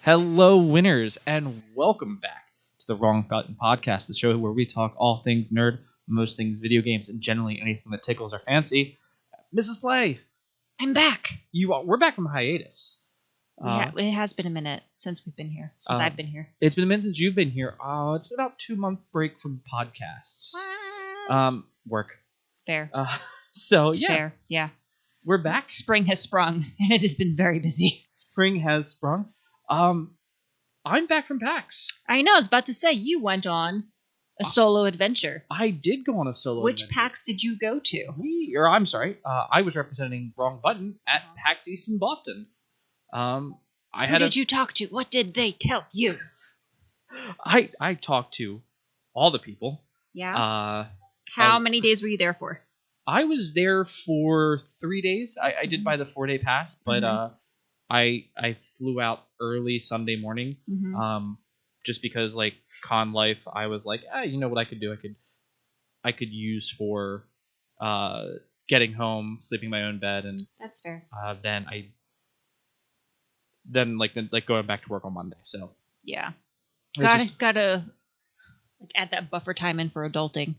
Hello, winners, and welcome back to the Wrong Button Podcast, the show where we talk all things nerd, most things video games, and generally anything that tickles our fancy. Mrs. Play, I'm back. We're back from hiatus. It has been a minute since we've been here. Since I've been here. It's been a minute since you've been here. It's been about 2-month break from podcasts. What? Work. Fair. So yeah, Fair. Yeah. we're back. Spring has sprung, and it has been very busy. Spring has sprung. I'm back from PAX. I know. I was about to say you went on a solo adventure. I did go on a solo Which adventure. PAX did you go to? I was representing Wrong Button at PAX East in Boston. Who did you talk to? What did they tell you? I talked to all the people. Yeah. How many days were you there for? I was there for 3 days. I did buy the 4-day pass, but I flew out early Sunday morning. Just because like con life, I was like, you know what I could do? I could use for getting home, sleeping in my own bed, and That's fair. then going back to work on Monday. So Yeah. it's Gotta like add that buffer time in for adulting.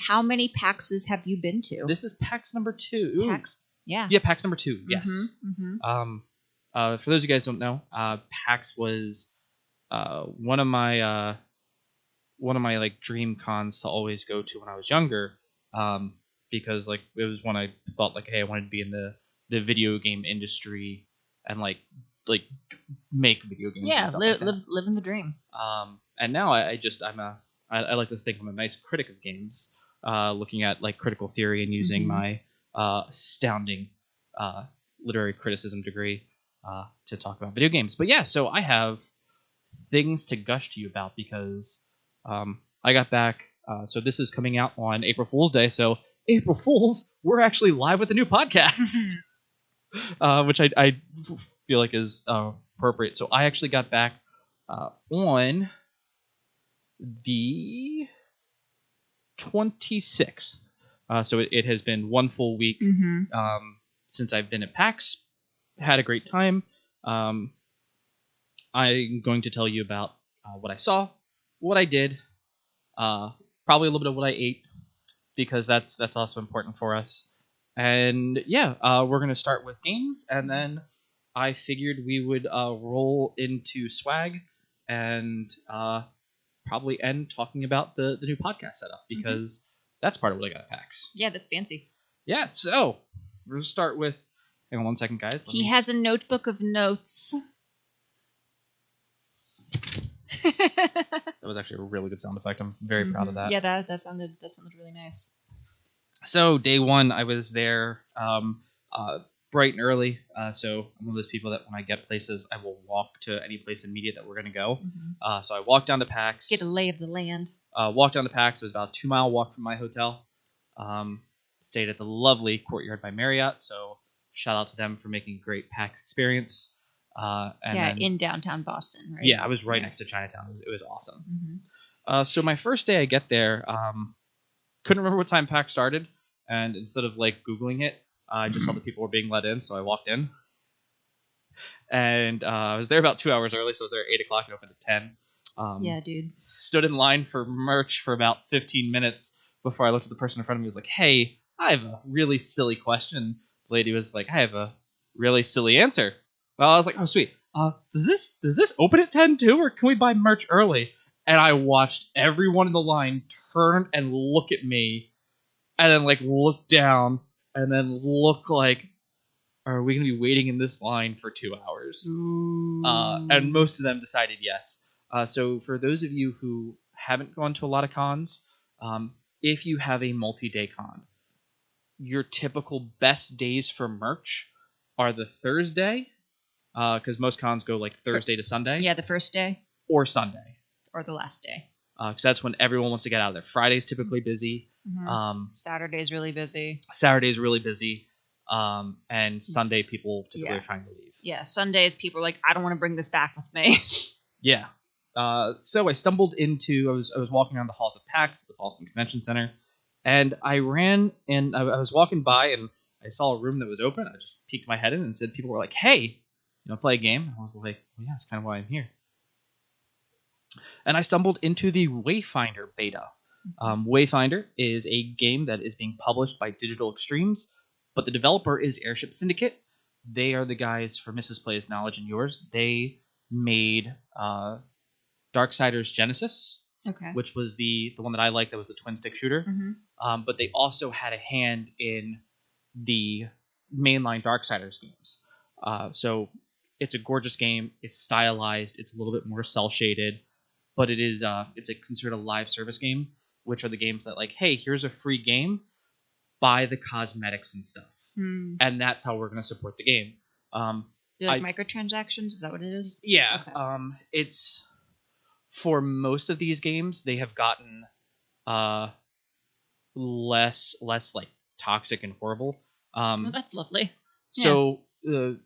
How many PAXs have you been to? this is PAX number 2. PAX? Yeah. Yeah, PAX number 2. Yes. Mm-hmm. For those of you guys who don't know, PAX was one of my like dream cons to always go to when I was younger, because like it was when I thought like, hey, I wanted to be in the video game industry and like make video games. Yeah, and stuff live like that. living the dream. And now I like to think I'm a nice critic of games, looking at like critical theory and using my astounding literary criticism degree to talk about video games. But yeah, so I have things to gush to you about because I got back. So this is coming out on April Fool's Day. So April Fools, we're actually live with a new podcast, which I feel like is appropriate. So I actually got back on the 26th. So it has been one full week since I've been at PAX. Had a great time. I'm going to tell you about what I saw, what I did, probably a little bit of what I ate, because that's also important for us. And yeah, we're going to start with games, and then I figured we would roll into swag and probably end talking about the new podcast setup, because that's part of what I got at PAX. Yeah, that's fancy. Yeah, so we're going to start with... Hang on one second, guys. He has a notebook of notes. That was actually a really good sound effect. I'm very proud of that. Yeah, that sounded really nice. So day one, I was there bright and early. So I'm one of those people that when I get places, I will walk to any place immediate that we're going to go. So I walked down to PAX. Get a lay of the land. Walked down to PAX. It was about a 2-mile walk from my hotel. Stayed at the lovely Courtyard by Marriott. So shout out to them for making a great PAX experience. In downtown Boston, right? Yeah, I was right next to Chinatown. It was awesome. So my first day I get there, couldn't remember what time PAX started, and instead of like Googling it, I just saw the people were being let in, so I walked in. And I was there about 2 hours early, so I was there at 8 o'clock and opened at 10. Yeah, dude. Stood in line for merch for about 15 minutes before I looked at the person in front of me and was like, hey, I have a really silly question. The lady was like, I have a really silly answer. Well, I was like, oh, sweet. Does this open at 10 too, or can we buy merch early? And I watched everyone in the line turn and look at me, and then like look down, and then look like, are we going to be waiting in this line for 2 hours? And most of them decided yes. So for those of you who haven't gone to a lot of cons, if you have a multi-day con, your typical best days for merch are the Thursday, because most cons go like Thursday to Sunday. Yeah, the first day. Or Sunday. Or the last day. Because that's when everyone wants to get out of there. Friday's typically busy. Saturday's really busy. Saturday's really busy. And Sunday people typically are trying to leave. Yeah, Sundays people are like, I don't want to bring this back with me. Yeah. So I stumbled into... I was walking around the halls of PAX, the Boston Convention Center, and I ran and I was walking by and I saw a room that was open. I just peeked my head in and said, people were like, hey, play a game. I was like, well, yeah, that's kind of why I'm here. And I stumbled into the Wayfinder beta. Wayfinder is a game that is being published by Digital Extremes, but the developer is Airship Syndicate. They are the guys for Mrs. Play's Knowledge and Yours. They made Darksiders Genesis, which was the one that I liked. That was the twin stick shooter. But they also had a hand in the mainline Darksiders games. So it's a gorgeous game. It's stylized. It's a little bit more cel shaded, but it's considered a live service game, which are the games that like, hey, here's a free game, buy the cosmetics and stuff, and that's how we're going to support the game. Do like microtransactions? Is that what it is? Yeah. Okay. It's for most of these games they have gotten less like toxic and horrible. Well, that's lovely. So the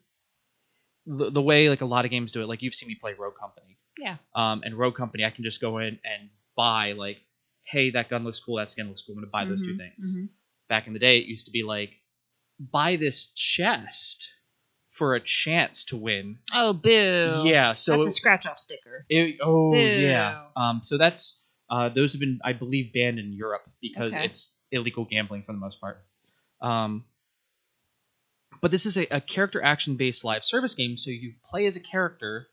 way like a lot of games do it, like you've seen me play Rogue Company. Yeah. And Rogue Company, I can just go in and buy like, hey, that gun looks cool, that skin looks cool. I'm gonna buy those two things. Back in the day, it used to be like, buy this chest for a chance to win. Oh, boo! Yeah, so that's a scratch-off sticker. Boo. Yeah. So that's those have been, I believe, banned in Europe because it's illegal gambling for the most part. But this is a character action-based live service game, so you play as a character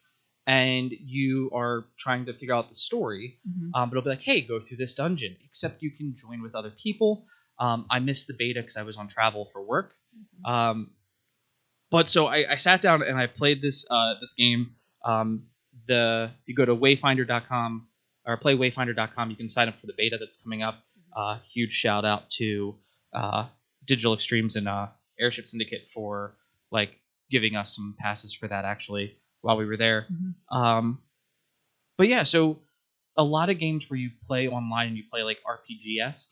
and you are trying to figure out the story. But it'll be like, hey, go through this dungeon, except you can join with other people. I missed the beta because I was on travel for work. But so I sat down and I played this game. If you go to wayfinder.com or play wayfinder.com, you can sign up for the beta that's coming up. Huge shout out to Digital Extremes and Airship Syndicate for like giving us some passes for that actually while we were there. But yeah, so a lot of games where you play online and you play like RPG-esque,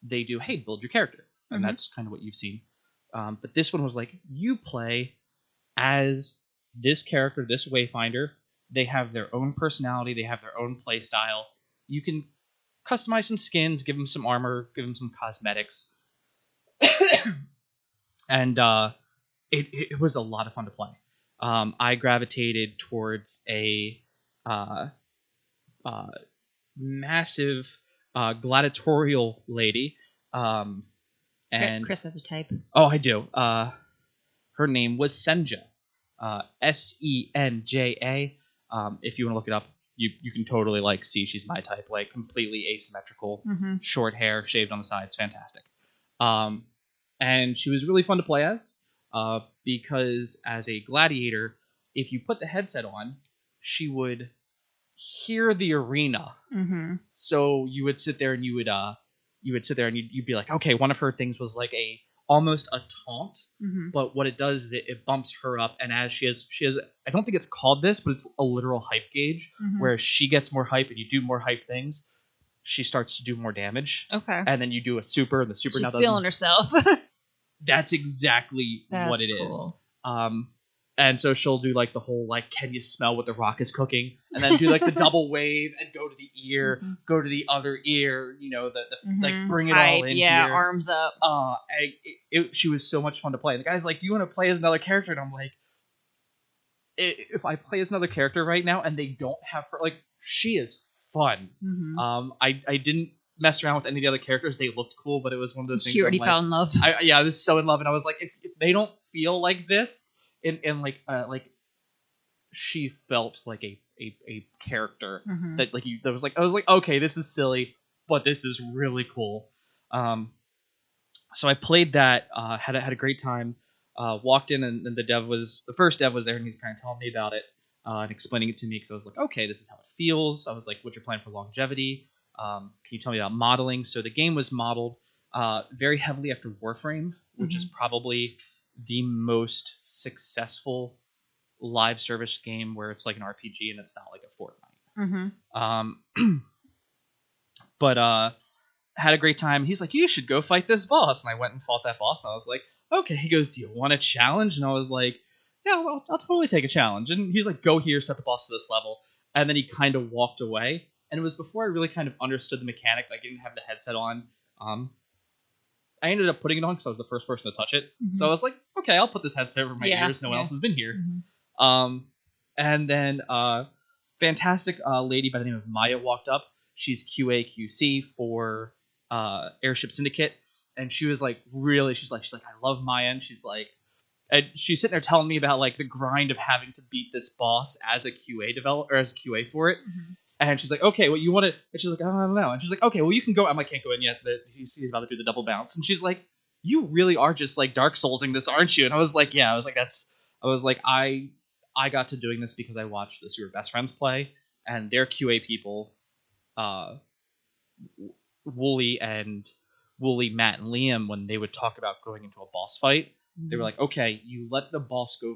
they do, hey, build your character. And that's kind of what you've seen. But this one was like, you play as this character, this Wayfinder. They have their own personality. They have their own play style. You can customize some skins, give them some armor, give them some cosmetics. And it was a lot of fun to play. I gravitated towards a massive gladiatorial lady. And Chris has a type. Oh, I do. Her name was Senja. Senja. If you want to look it up, you can totally like see she's my type, like completely asymmetrical, short hair, shaved on the sides, fantastic. And she was really fun to play as, because as a gladiator, if you put the headset on, she would hear the arena. So you would sit there and you'd be like, okay, one of her things was like almost a taunt, but what it does is it bumps her up, and as she has, I don't think it's called this, but it's a literal hype gauge, where she gets more hype and you do more hype things, she starts to do more damage. And then you do a super, and the super She's now does feeling herself. That's exactly what it is. And so she'll do like the whole like, can you smell what the rock is cooking? And then do like the double wave and go to the ear, go to the other ear, like bring it all in here. Arms up. She was so much fun to play. The guy's like, do you want to play as another character? And I'm like, if I play as another character right now and they don't have her, like, she is fun. I didn't mess around with any of the other characters. They looked cool, but it was one of those things. You already fell in love. I was so in love, and I was like, if they don't feel like this, and like she felt like a character that like I was like, okay, this is silly, but this is really cool. So I played that, had a great time. Walked in, and the first dev was there, and he's kind of telling me about it and explaining it to me, because I was like, okay, this is how it feels. I was like, what's your plan for longevity? Can you tell me about modeling? So the game was modeled very heavily after Warframe, which is probably the most successful live service game where it's like an RPG and it's not like a Fortnite. But had a great time. He's like, you should go fight this boss. And I went and fought that boss. And I was like, okay. He goes, do you want a challenge? And I was like, yeah, I'll totally take a challenge. And he's like, go here, set the boss to this level. And then he kind of walked away. And it was before I really kind of understood the mechanic. Like, I didn't have the headset on. I ended up putting it on because I was the first person to touch it. So I was like, okay, I'll put this headset over my ears. No one else has been here. And then fantastic lady by the name of Maya walked up. She's QA QC for Airship Syndicate, and she was like, really, she's like, I love Maya, and she's like, and she's sitting there telling me about like the grind of having to beat this boss as a QA developer or as QA for it. Mm-hmm. And she's like, okay, well, you want to? And she's like, I don't know. And she's like, okay, well, you can go. I'm like, can't go in yet. He's about to do the double bounce. And she's like, you really are just like Dark Soulsing this, aren't you? And I was like, yeah. I was like, I got to doing this because I watched the Super Best Friends play, and their QA people, uh, Wooly, Matt, and Liam, when they would talk about going into a boss fight, they were like, okay, you let the boss go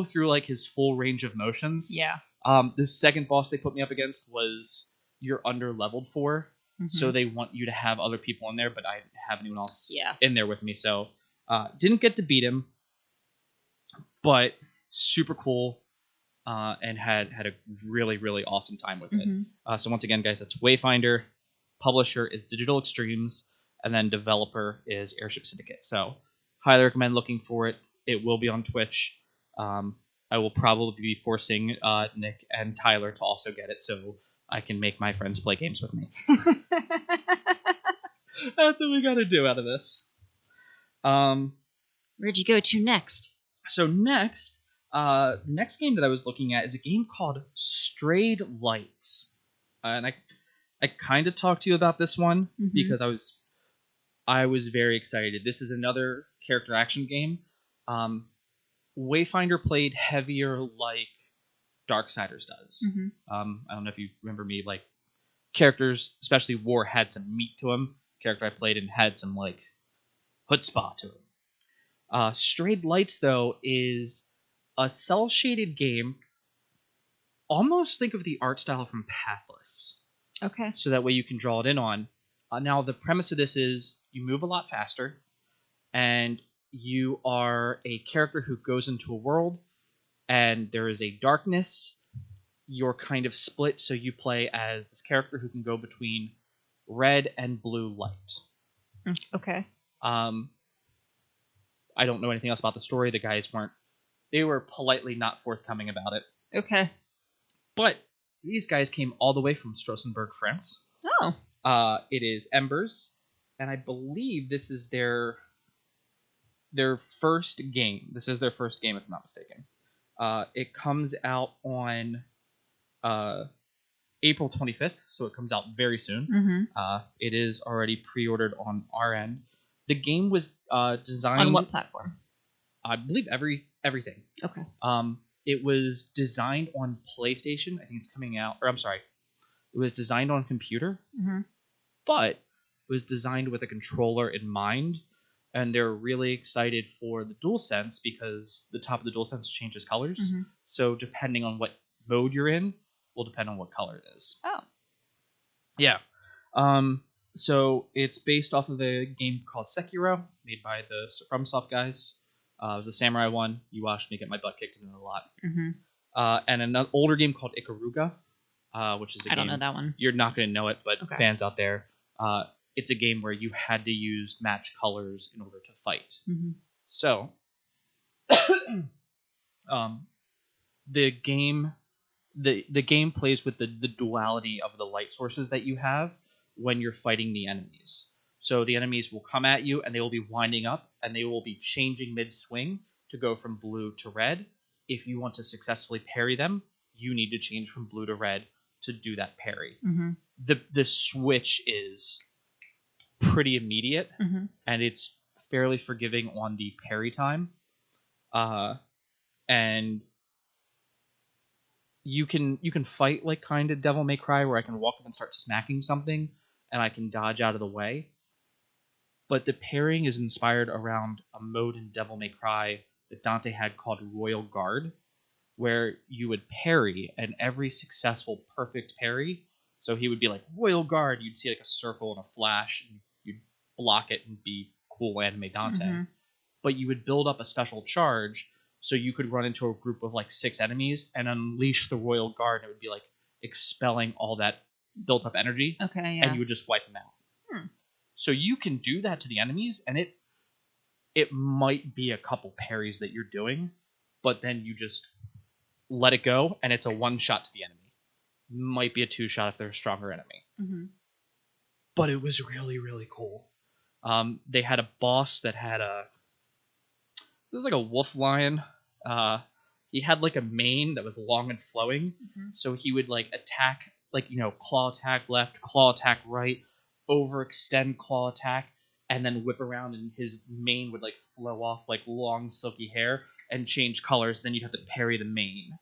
through like his full range of motions. Yeah. The second boss they put me up against was you're under leveled for, so they want you to have other people in there, but I didn't have anyone else in there with me, so didn't get to beat him, but super cool, and had a really, really awesome time with it. So once again, guys, that's Wayfinder. Publisher is Digital Extremes, and then developer is Airship Syndicate. So highly recommend looking for it. It will be on Twitch. I will probably be forcing Nick and Tyler to also get it, so I can make my friends play games with me. That's what we got to do out of this. Where'd you go to next? So next, the next game that I was looking at is a game called Strayed Lights, and I kind of talked to you about this one because I was very excited. This is another character action game. Wayfinder played heavier like Darksiders does. I don't know if you remember me, like characters, especially War, had some meat to them. Character I played in had some like chutzpah to him. Strayed Lights, though, is a cel-shaded game. Almost think of the art style from Pathless. Okay. So that way you can draw it in on. Now, the premise of this is you move a lot faster, and you are a character who goes into a world, and there is a darkness. You're kind of split, so you play as this character who can go between red and blue light. Okay. I don't know anything else about the story. The guys they were politely not forthcoming about it. Okay. But these guys came all the way from Strasbourg, France. Oh. It is Embers, and I believe this is their first game. This is their first game, if I'm not mistaken. It comes out on April 25th, so it comes out very soon. It is already pre-ordered on our end. The game was designed... On what platform? I believe everything. Okay. It was designed on PlayStation. I think it's coming out... Or I'm sorry. It was designed on computer, but it was designed with a controller in mind, and they're really excited for the DualSense because the top of the DualSense changes colors. So depending on what mode you're in, will depend on what color it is. Oh. Yeah. So it's based off of a game called Sekiro, made by the FromSoft guys. It was a samurai one. You watched me get my butt kicked in it a lot. And an older game called Ikaruga, which is a game... I don't know that one. You're not going to know it, but fans out there, it's a game where you had to use match colors in order to fight. So, the game plays with the duality of the light sources that you have when you're fighting the enemies. So the enemies will come at you, and they will be winding up, and they will be changing mid-swing to go from blue to red. If you want to successfully parry them, you need to change from blue to red to do that parry. The switch is pretty immediate, and it's fairly forgiving on the parry time. And you can fight like kind of Devil May Cry, where I can walk up and start smacking something, and I can dodge out of the way. But the parrying is inspired around a mode in Devil May Cry that Dante had called Royal Guard, where you would parry, and every successful perfect parry, so he would be like, Royal Guard, you'd see like a circle and a flash, and you'd block it and be cool anime Dante. But you would build up a special charge, so you could run into a group of like 6 enemies and unleash the Royal Guard, and it would be like expelling all that built up energy. Okay, yeah. And you would just wipe them out. So you can do that to the enemies, and it might be a couple parries that you're doing, but then you just let it go, and it's a one shot to the enemy. Might be a two shot if they're a stronger enemy. Mm-hmm. But it was really, really cool. They had a boss that had it was like a wolf lion. He had like a mane that was long and flowing, so he would like attack, like, claw attack left, claw attack right, overextend claw attack, and then whip around, and his mane would like flow off like long silky hair and change colors. Then you'd have to parry the mane.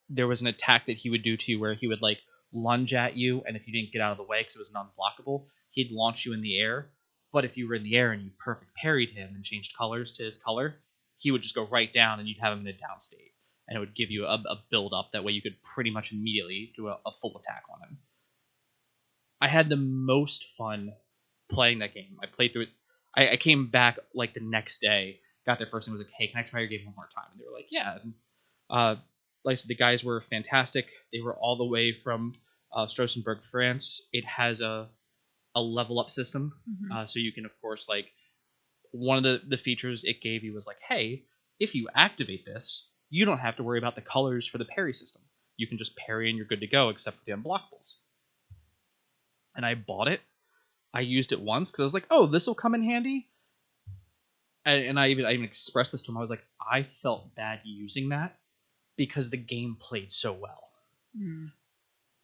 There was an attack that he would do to you where he would like lunge at you, and if you didn't get out of the way because it was non-blockable, he'd launch you in the air. But if you were in the air and you perfect parried him and changed colors to his color, he would just go right down, and you'd have him in a down state, and it would give you a build up. That way you could pretty much immediately do a full attack on him. I had the most fun playing that game. I played through it. I came back like the next day, got there first, and was like, "Hey, can I try your game one more time?" And they were like, "Yeah." And, like I said, the guys were fantastic. They were all the way from Strasbourg, France. It has a level up system, so you can, of course, like, one of the features it gave you was like, hey, if you activate this, you don't have to worry about the colors for the parry system. You can just parry and you're good to go, except for the unblockables. And I bought it. I used it once because I was like, oh, this will come in handy. And I even expressed this to him. I was like, I felt bad using that because the game played so well.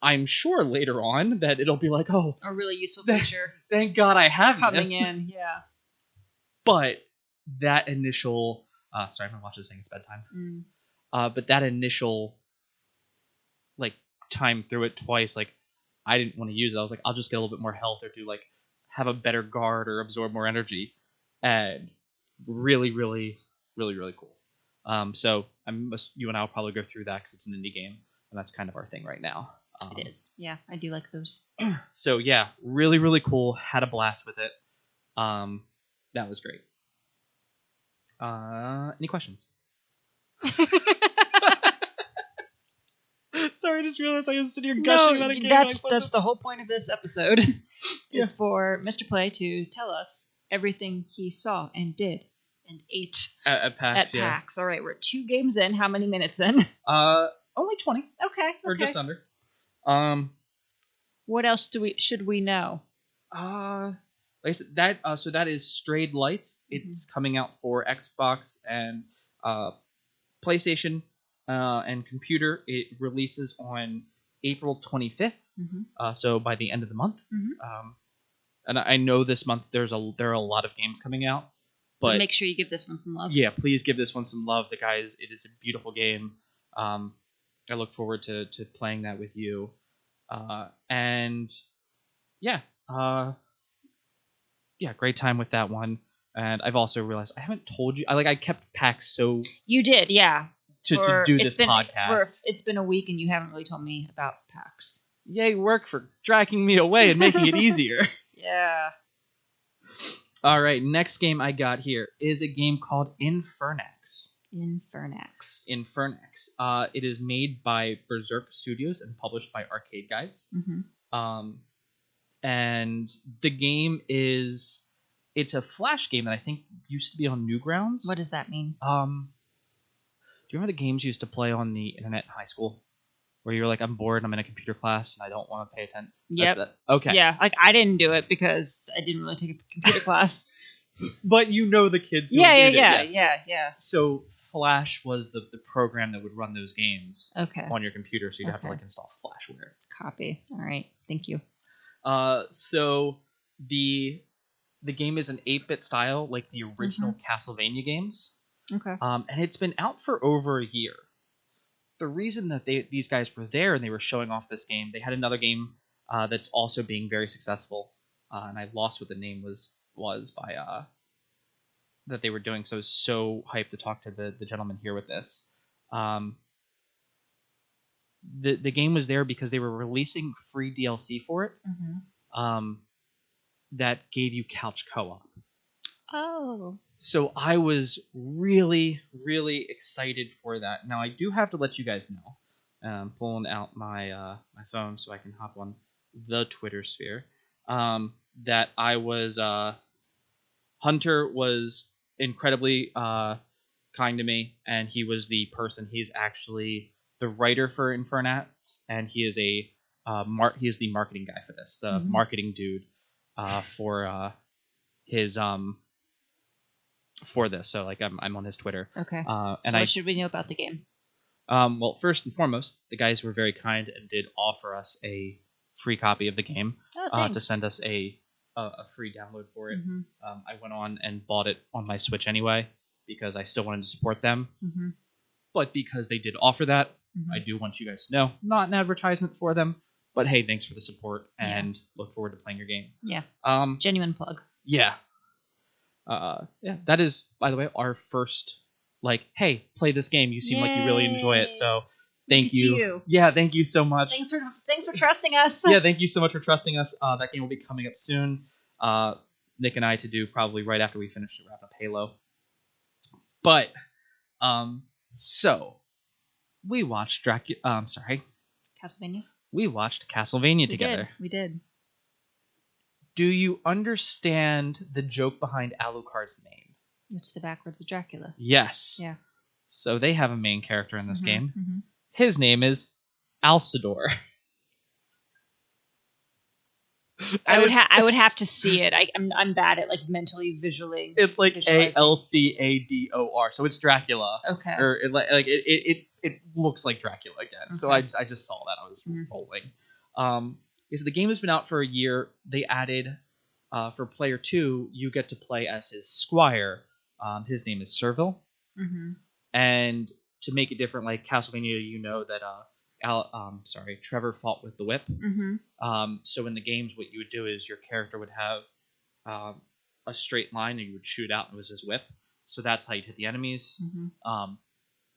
I'm sure later on that it'll be like, oh, a really useful feature. Thank God I have coming this. in, yeah. But that initial, sorry, I'm gonna watch this thing. It's bedtime. But that initial, like, time through it twice, like, I didn't want to use it. I was like, I'll just get a little bit more health, or do like have a better guard or absorb more energy, and really, really, really, really cool. So you and I will probably go through that because it's an indie game, and that's kind of our thing right now. It is. Yeah, I do like those. So yeah, really, really cool. Had a blast with it. That was great. Any questions? Sorry, I just realized I was sitting here gushing about a game. That's the whole point of this episode, is for Mr. Play to tell us everything he saw and did and ate at PAX. PAX. All right, we're 2 games in. How many minutes in? Only 20. Okay. Or just under. What else should we know? Like I said, that is Strayed Lights. It's coming out for Xbox and PlayStation and computer. It releases on April 25th. So by the end of the month. And I know this month there are a lot of games coming out, but make sure you give this one some love. Yeah, please give this one some love. It is a beautiful game. I look forward to playing that with you. And yeah, great time with that one. And I've also realized I haven't told you. I kept PAX so. You did, yeah. To do this podcast. It's been a week and you haven't really told me about PAX. Yay, work for dragging me away and making it easier. Yeah. All right, next game I got here is a game called Infernax. Infernax. It is made by Berserk Studios and published by Arcade Guys. And the game it's a Flash game that I think used to be on Newgrounds. What does that mean? Do you remember the games you used to play on the internet in high school? Where you're like, I'm bored, I'm in a computer class, and I don't want to pay attention. Yep. Okay. Yeah, I didn't do it because I didn't really take a computer class. But you know the kids who did it. Yeah. So Flash was the program that would run those games on your computer, so you'd have to install Flashware. Copy. All right. Thank you. So the game is an 8-bit style, like the original Castlevania games. Okay. And it's been out for over a year. The reason that these guys were there and they were showing off this game, they had another game that's also being very successful, and I lost what the name was by that they were doing. So I was so hyped to talk to the gentleman here with this. The game was there because they were releasing free DLC for it. That gave you couch co-op. Oh. So I was really, really excited for that. Now I do have to let you guys know. I'm pulling out my phone so I can hop on the Twitter sphere. That I was Hunter was incredibly kind to me, and he was the person. He's actually the writer for Infernax, and he is he is the marketing guy for this, the marketing dude for his for this. So like I'm on his Twitter. Okay. And so what should we know about the game? Well, first and foremost, the guys were very kind and did offer us a free copy of the game to send us a free download for it. I went on and bought it on my Switch anyway because I still wanted to support them. But because they did offer that, I do want you guys to know, not an advertisement for them, but hey, thanks for the support and look forward to playing your game. Yeah. Genuine plug. Yeah. Yeah. That is, by the way, our first. Like, hey, play this game. You seem like you really enjoy it, so thank you. Yeah, thank you so much. Thanks for trusting us. Yeah, thank you so much for trusting us. That game will be coming up soon. Nick and I to do probably right after we finish to wrap up Halo. But, so we watched Castlevania. We watched Castlevania together. We did. Do you understand the joke behind Alucard's name? It's the backwards of Dracula. Yes. Yeah. So they have a main character in this game. His name is Alcidor. I would have to see it. I'm bad at like mentally visually. It's like Alcador, so it's Dracula. Okay. Or it looks like Dracula again. Okay. So I just saw that. I was rolling. So the game has been out for a year. They added for player 2, you get to play as his squire. His name is Servile. And to make it different, like Castlevania, you know that Trevor fought with the whip. So in the games, what you would do is your character would have a straight line, and you would shoot out, and it was his whip. So that's how you hit the enemies.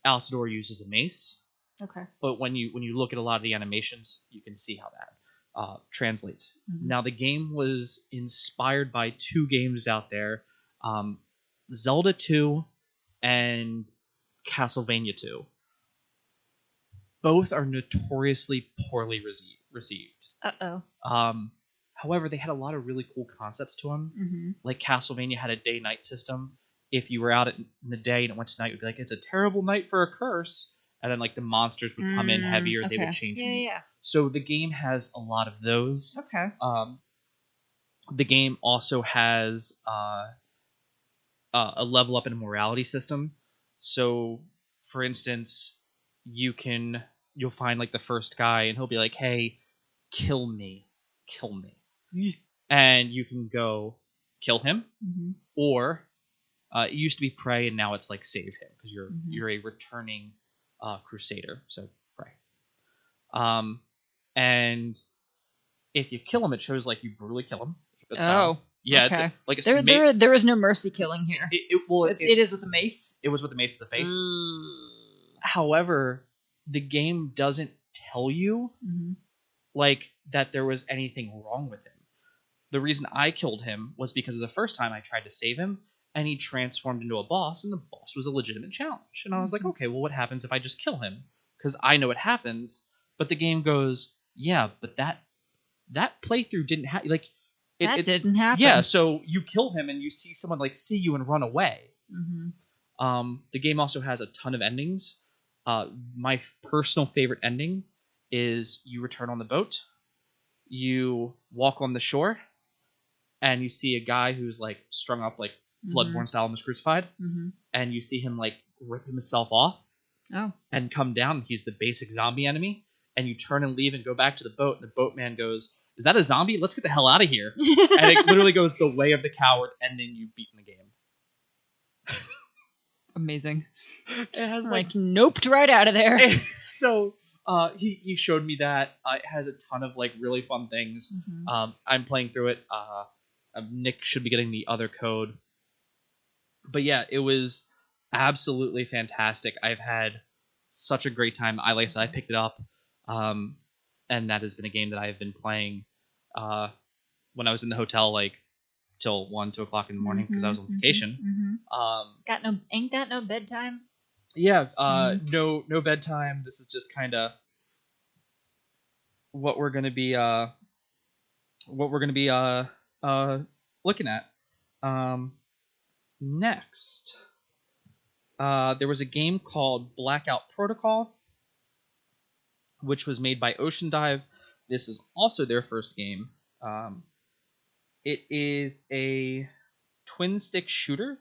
Alcidor uses a mace. Okay. But when you look at a lot of the animations, you can see how that translates. Now, the game was inspired by 2 games out there, Zelda 2 and Castlevania 2. Both are notoriously poorly received. However, they had a lot of really cool concepts to them. Like Castlevania had a day-night system. If you were out in the day and it went to night, it would be like, it's a terrible night for a curse. And then like the monsters would come in heavier. They would change. Yeah. So the game has a lot of those. Okay. The game also has a level up in a morality system. So, for instance, you'll find like the first guy, and he'll be like, "Hey, kill me," and you can go kill him, or it used to be pray, and now it's like save him because you're a returning crusader. So pray. And if you kill him, it shows like you brutally kill him. Yeah, okay. It's there is no mercy killing here. It is with a mace. It was with a mace to the face. However, the game doesn't tell you like that there was anything wrong with him. The reason I killed him was because of the first time I tried to save him, and he transformed into a boss, and the boss was a legitimate challenge. And I was like, okay, well, what happens if I just kill him? Because I know what happens. But the game goes, yeah, but that playthrough didn't happen. Like. It didn't happen. Yeah, so you kill him and you see someone like see you and run away. The game also has a ton of endings. My personal favorite ending is you return on the boat, you walk on the shore, and you see a guy who's like strung up like Bloodborne style and was crucified, and you see him like rip himself off and come down. He's the basic zombie enemy, and you turn and leave and go back to the boat, and the boatman goes, "Is that a zombie? Let's get the hell out of here." And it literally goes the way of the coward, and then you've beaten the game. Amazing. It has noped right out of there. So he showed me that. It has a ton of like really fun things. I'm playing through it. Nick should be getting the other code. But yeah, it was absolutely fantastic. I've had such a great time. Like I said, I picked it up. And that has been a game that I have been playing when I was in the hotel, like till 1, 2 o'clock in the morning because I was on vacation. Ain't got no bedtime. Yeah, no bedtime. This is just kind of what we're gonna be looking at. Next, there was a game called Blackout Protocol, which was made by Ocean Dive. This is also their first game. It is a twin stick shooter.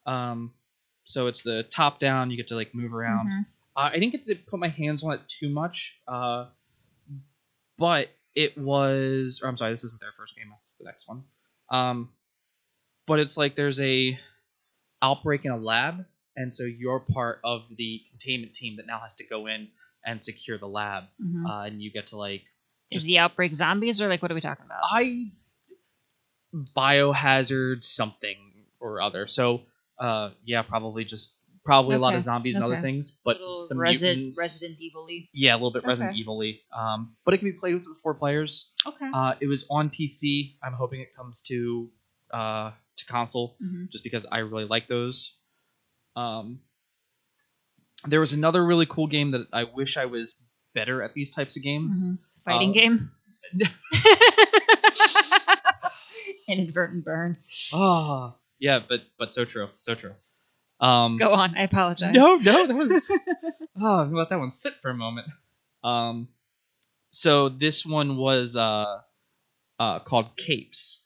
So it's the top down. You get to like move around. Mhm. I didn't get to put my hands on it too much, but it was. Or I'm sorry, this isn't their first game. It's the next one. But it's like there's a outbreak in a lab, and so you're part of the containment team that now has to go in and secure the lab, and you get to like. Is the outbreak zombies or like what are we talking about? Biohazard something or other. So yeah, probably a lot of zombies and other things, but some mutants. Resident Evil-y. Yeah, a little bit Resident Evil-y. But it can be played with 4 players. Okay. It was on PC. I'm hoping it comes to console, just because I really like those. There was another really cool game that I wish I was better at these types of games. Fighting game. Inadvertent burn. Oh, yeah, but so true, so true. Go on. I apologize. No, that was. Let that one sit for a moment. So this one was called Capes.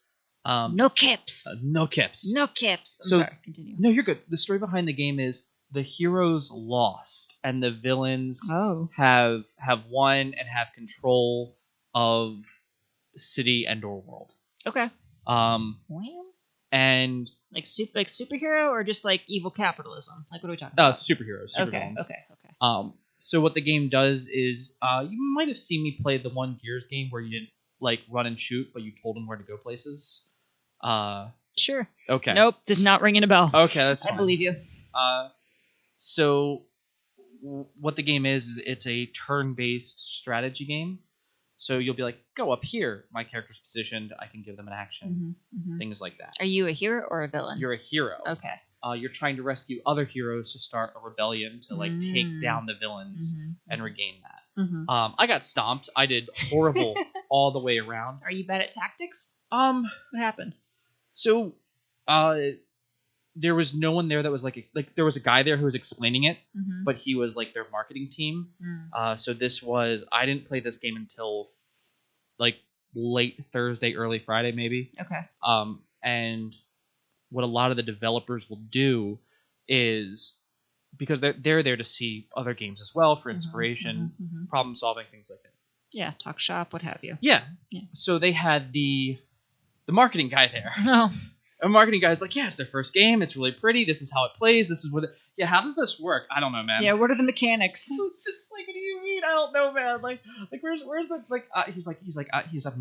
No caps. No Capes. No caps. I'm So- sorry. Continue. No, you're good. The story behind the game is the heroes lost, and the villains Oh. have won and have control of the city and or world. Okay. Well, and Like superhero or just like evil capitalism? Like what are we talking about? superheroes, supervillains. Okay. So what the game does is, you might have seen me play the one Gears game where you didn't like run and shoot, but you told them where to go places. Sure. Okay. Nope. Did not ring in a bell. Okay, that's fine. I believe you. So what the game is it's a turn-based strategy game. So you'll be like, go up here. My character's positioned. I can give them an action. Things like that. Are you a hero or a villain? You're a hero. Okay. You're trying to rescue other heroes to start a rebellion to like take down the villains and regain that. I got stomped. I did horrible all the way around. Are you bad at tactics? What happened? So, there was no one there that was like there was a guy there who was explaining it, but he was like their marketing team. So I didn't play this game until like late Thursday, early Friday, maybe. Okay. And what a lot of the developers will do is, because they're there to see other games as well for inspiration, problem solving, things like that. Yeah, talk shop, what have you. Yeah. Yeah. So they had the marketing guy there. No. A marketing guy's like, yeah, it's their first game. It's really pretty. This is how it plays. This is what. Yeah, how does this work? I don't know, man. Yeah, what are the mechanics? It's just like, what do you mean? I don't know, man. Like where's the like? I'm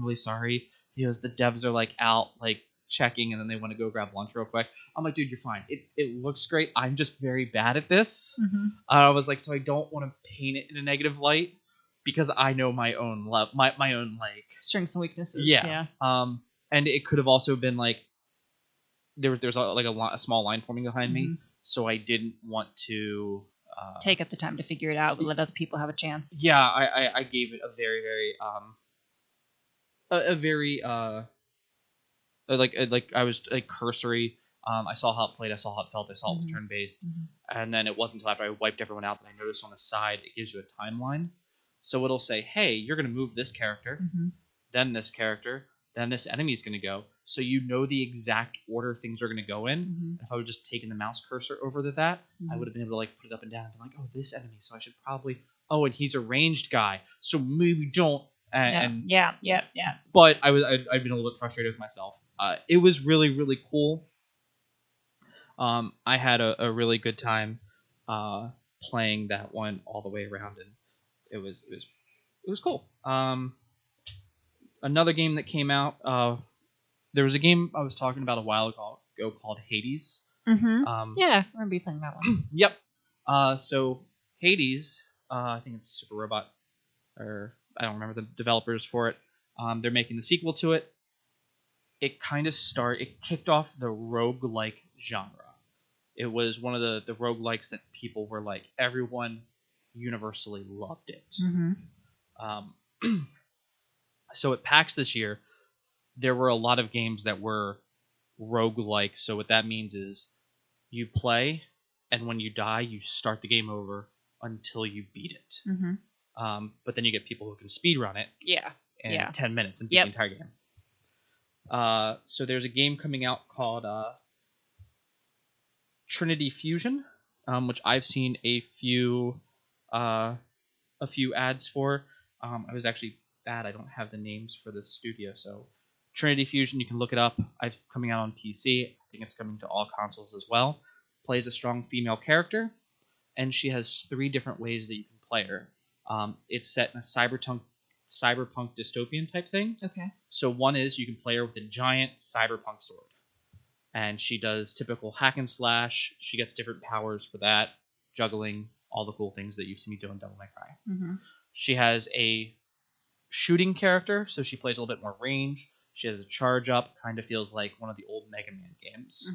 really sorry. He goes, the devs are like out like checking, and then they want to go grab lunch real quick. I'm like, dude, you're fine. It looks great. I'm just very bad at this. I was like, so I don't want to paint it in a negative light because I know my own love, my own like Strengths and weaknesses. Yeah. And it could have also been like. There's a small line forming behind me, so I didn't want to take up the time to figure it out, but let other people have a chance. Yeah, I gave it a very like I was like cursory. I saw how it played, I saw how it felt, I saw it was turn based, and then it wasn't until after I wiped everyone out that I noticed on the side it gives you a timeline, so it'll say, hey, you're gonna move this character, then this character. Then this enemy is going to go. So you know the exact order things are going to go in. If I would just taken the mouse cursor over to that, I would have been able to like put it up and down and be like, oh, this enemy. So I should probably, and he's a ranged guy. So maybe don't. Yeah. But I've been a little bit frustrated with myself. It was really, really cool. I had a really good time playing that one all the way around, and it was cool. Another game that came out, there was a game I was talking about a while ago called Hades. Yeah, I remember you playing that one. Yep. So Hades, I think it's Super Robot, or I don't remember the developers for it. They're making the sequel to it. It kicked off the roguelike genre. It was one of the roguelikes that people were like, everyone universally loved it. So at PAX this year, there were a lot of games that were roguelike. So what that means is you play, and when you die, you start the game over until you beat it. But then you get people who can speedrun it in 10 minutes and beat the entire game. So there's a game coming out called Trinity Fusion, which I've seen a few ads for. I was actually bad. I don't have the names for the studio. So Trinity Fusion, you can look it up. It's coming out on PC. I think it's coming to all consoles as well. Plays a strong female character, and she has 3 different ways that you can play her. It's set in a cyberpunk dystopian type thing. Okay. So one is you can play her with a giant cyberpunk sword, and she does typical hack and slash. She gets different powers for that, juggling, all the cool things that you've seen me do in Devil May Cry. She has a shooting character, so she plays a little bit more range. She has a charge up, kind of feels like one of the old Mega Man games.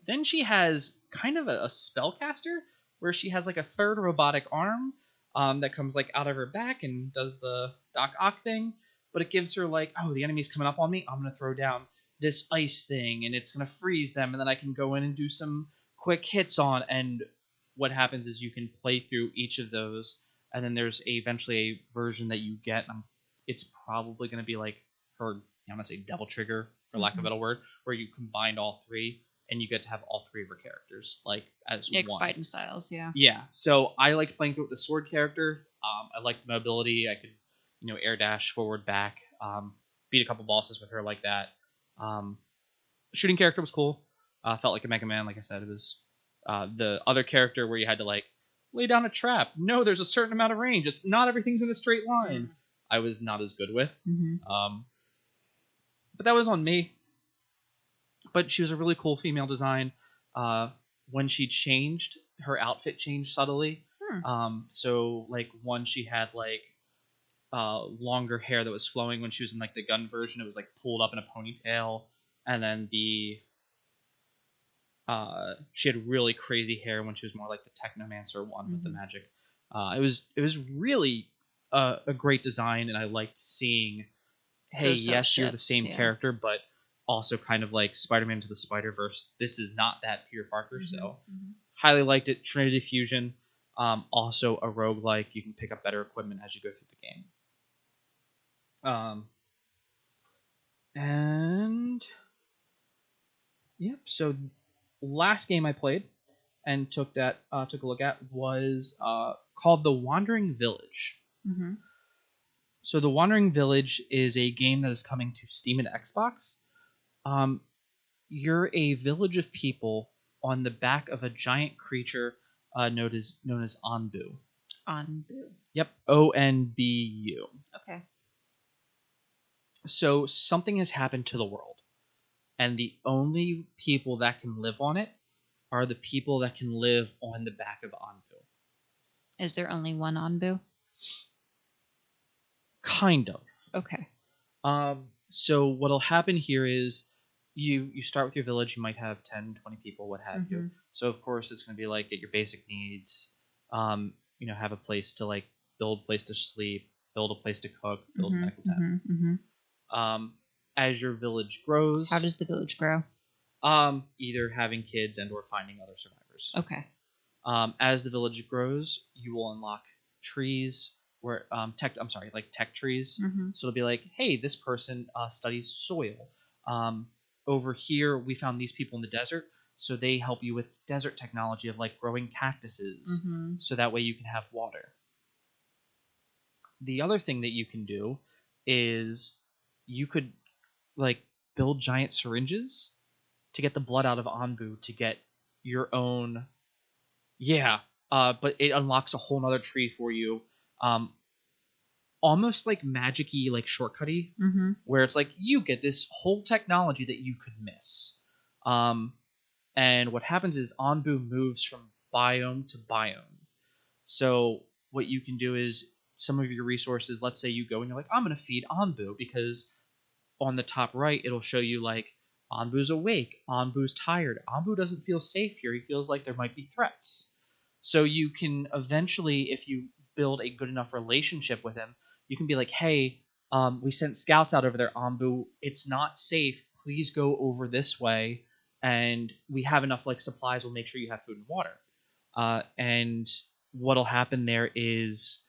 Then she has kind of a spellcaster, where she has like a third robotic arm that comes like out of her back and does the Doc Ock thing. But it gives her like, oh, the enemy's coming up on me. I'm going to throw down this ice thing, and it's going to freeze them, and then I can go in and do some quick hits on. And what happens is you can play through each of those, and then there's eventually a version that you get. It's probably going to be like her, I'm going to say Devil Trigger, for lack of a better word, where you combine all 3, and you get to have all 3 of her characters like as one. Fighting styles, yeah. Yeah. So I liked playing through with the sword character. I liked mobility. I could, air dash forward, back, beat a couple bosses with her like that. Shooting character was cool. Felt like a Mega Man. Like I said, it was the other character where you had to like lay down a trap. No, there's a certain amount of range. It's not everything's in a straight line. I was not as good with. But that was on me. But she was a really cool female design. When she changed, her outfit changed subtly. So like one, she had like longer hair that was flowing. When she was in like the gun version, it was like pulled up in a ponytail. And then she had really crazy hair when she was more like the Technomancer one with the magic. It was really a great design, and I liked seeing, hey, yes, you're the same character, but also kind of like Spider-Man to the Spider-Verse. This is not that Peter Parker, so highly liked it. Trinity Fusion, also a roguelike. You can pick up better equipment as you go through the game. And yep, so last game I played and took a look at was called The Wandering Village. So The Wandering Village is a game that is coming to Steam and Xbox. You're a village of people on the back of a giant creature known as Onbu. Onbu. Yep, Onbu. Okay. So something has happened to the world, and the only people that can live on it are the people that can live on the back of Onbu. Is there only one Onbu? Kind of. Okay. So what'll happen here is you start with your village. You might have 10, 20 people, what have you. So of course it's going to be like get your basic needs. Have a place to like build, a place to sleep, build a place to cook, build a medical tent. As your village grows, how does the village grow? Either having kids and or finding other survivors. Okay. As the village grows, you will unlock trees where tech trees. So it'll be like, hey, this person studies soil. Over here, we found these people in the desert, so they help you with desert technology of like growing cactuses, so that way you can have water. The other thing that you can do is you could like build giant syringes to get the blood out of Onbu to get your own. But it unlocks a whole nother tree for you. Almost like magic-y, like shortcutty, where it's like you get this whole technology that you could miss. And what happens is Onbu moves from biome to biome. So what you can do is some of your resources, let's say you go and you're like, I'm going to feed Onbu, because on the top right, it'll show you like Onbu's awake, Onbu's tired, Onbu doesn't feel safe here, he feels like there might be threats. So you can eventually, if you build a good enough relationship with him, you can be like, hey, We sent scouts out over there, Ambu. It's not safe. Please go over this way, and we have enough like supplies. We'll make sure you have food and water. And what'll happen there is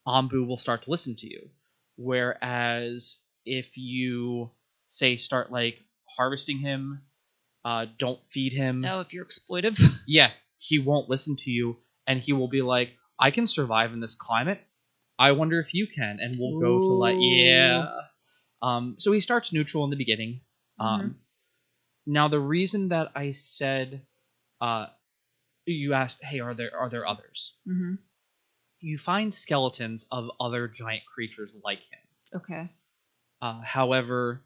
Ambu will start to listen to you. Whereas if you say start like harvesting him, don't feed him. No, if you're exploitive. Yeah, he won't listen to you, and he will be like, I can survive in this climate. I wonder if you can, and we'll go to like, yeah. So he starts neutral in the beginning. Now the reason that I said, you asked, hey, are there others? You find skeletons of other giant creatures like him. Okay. However,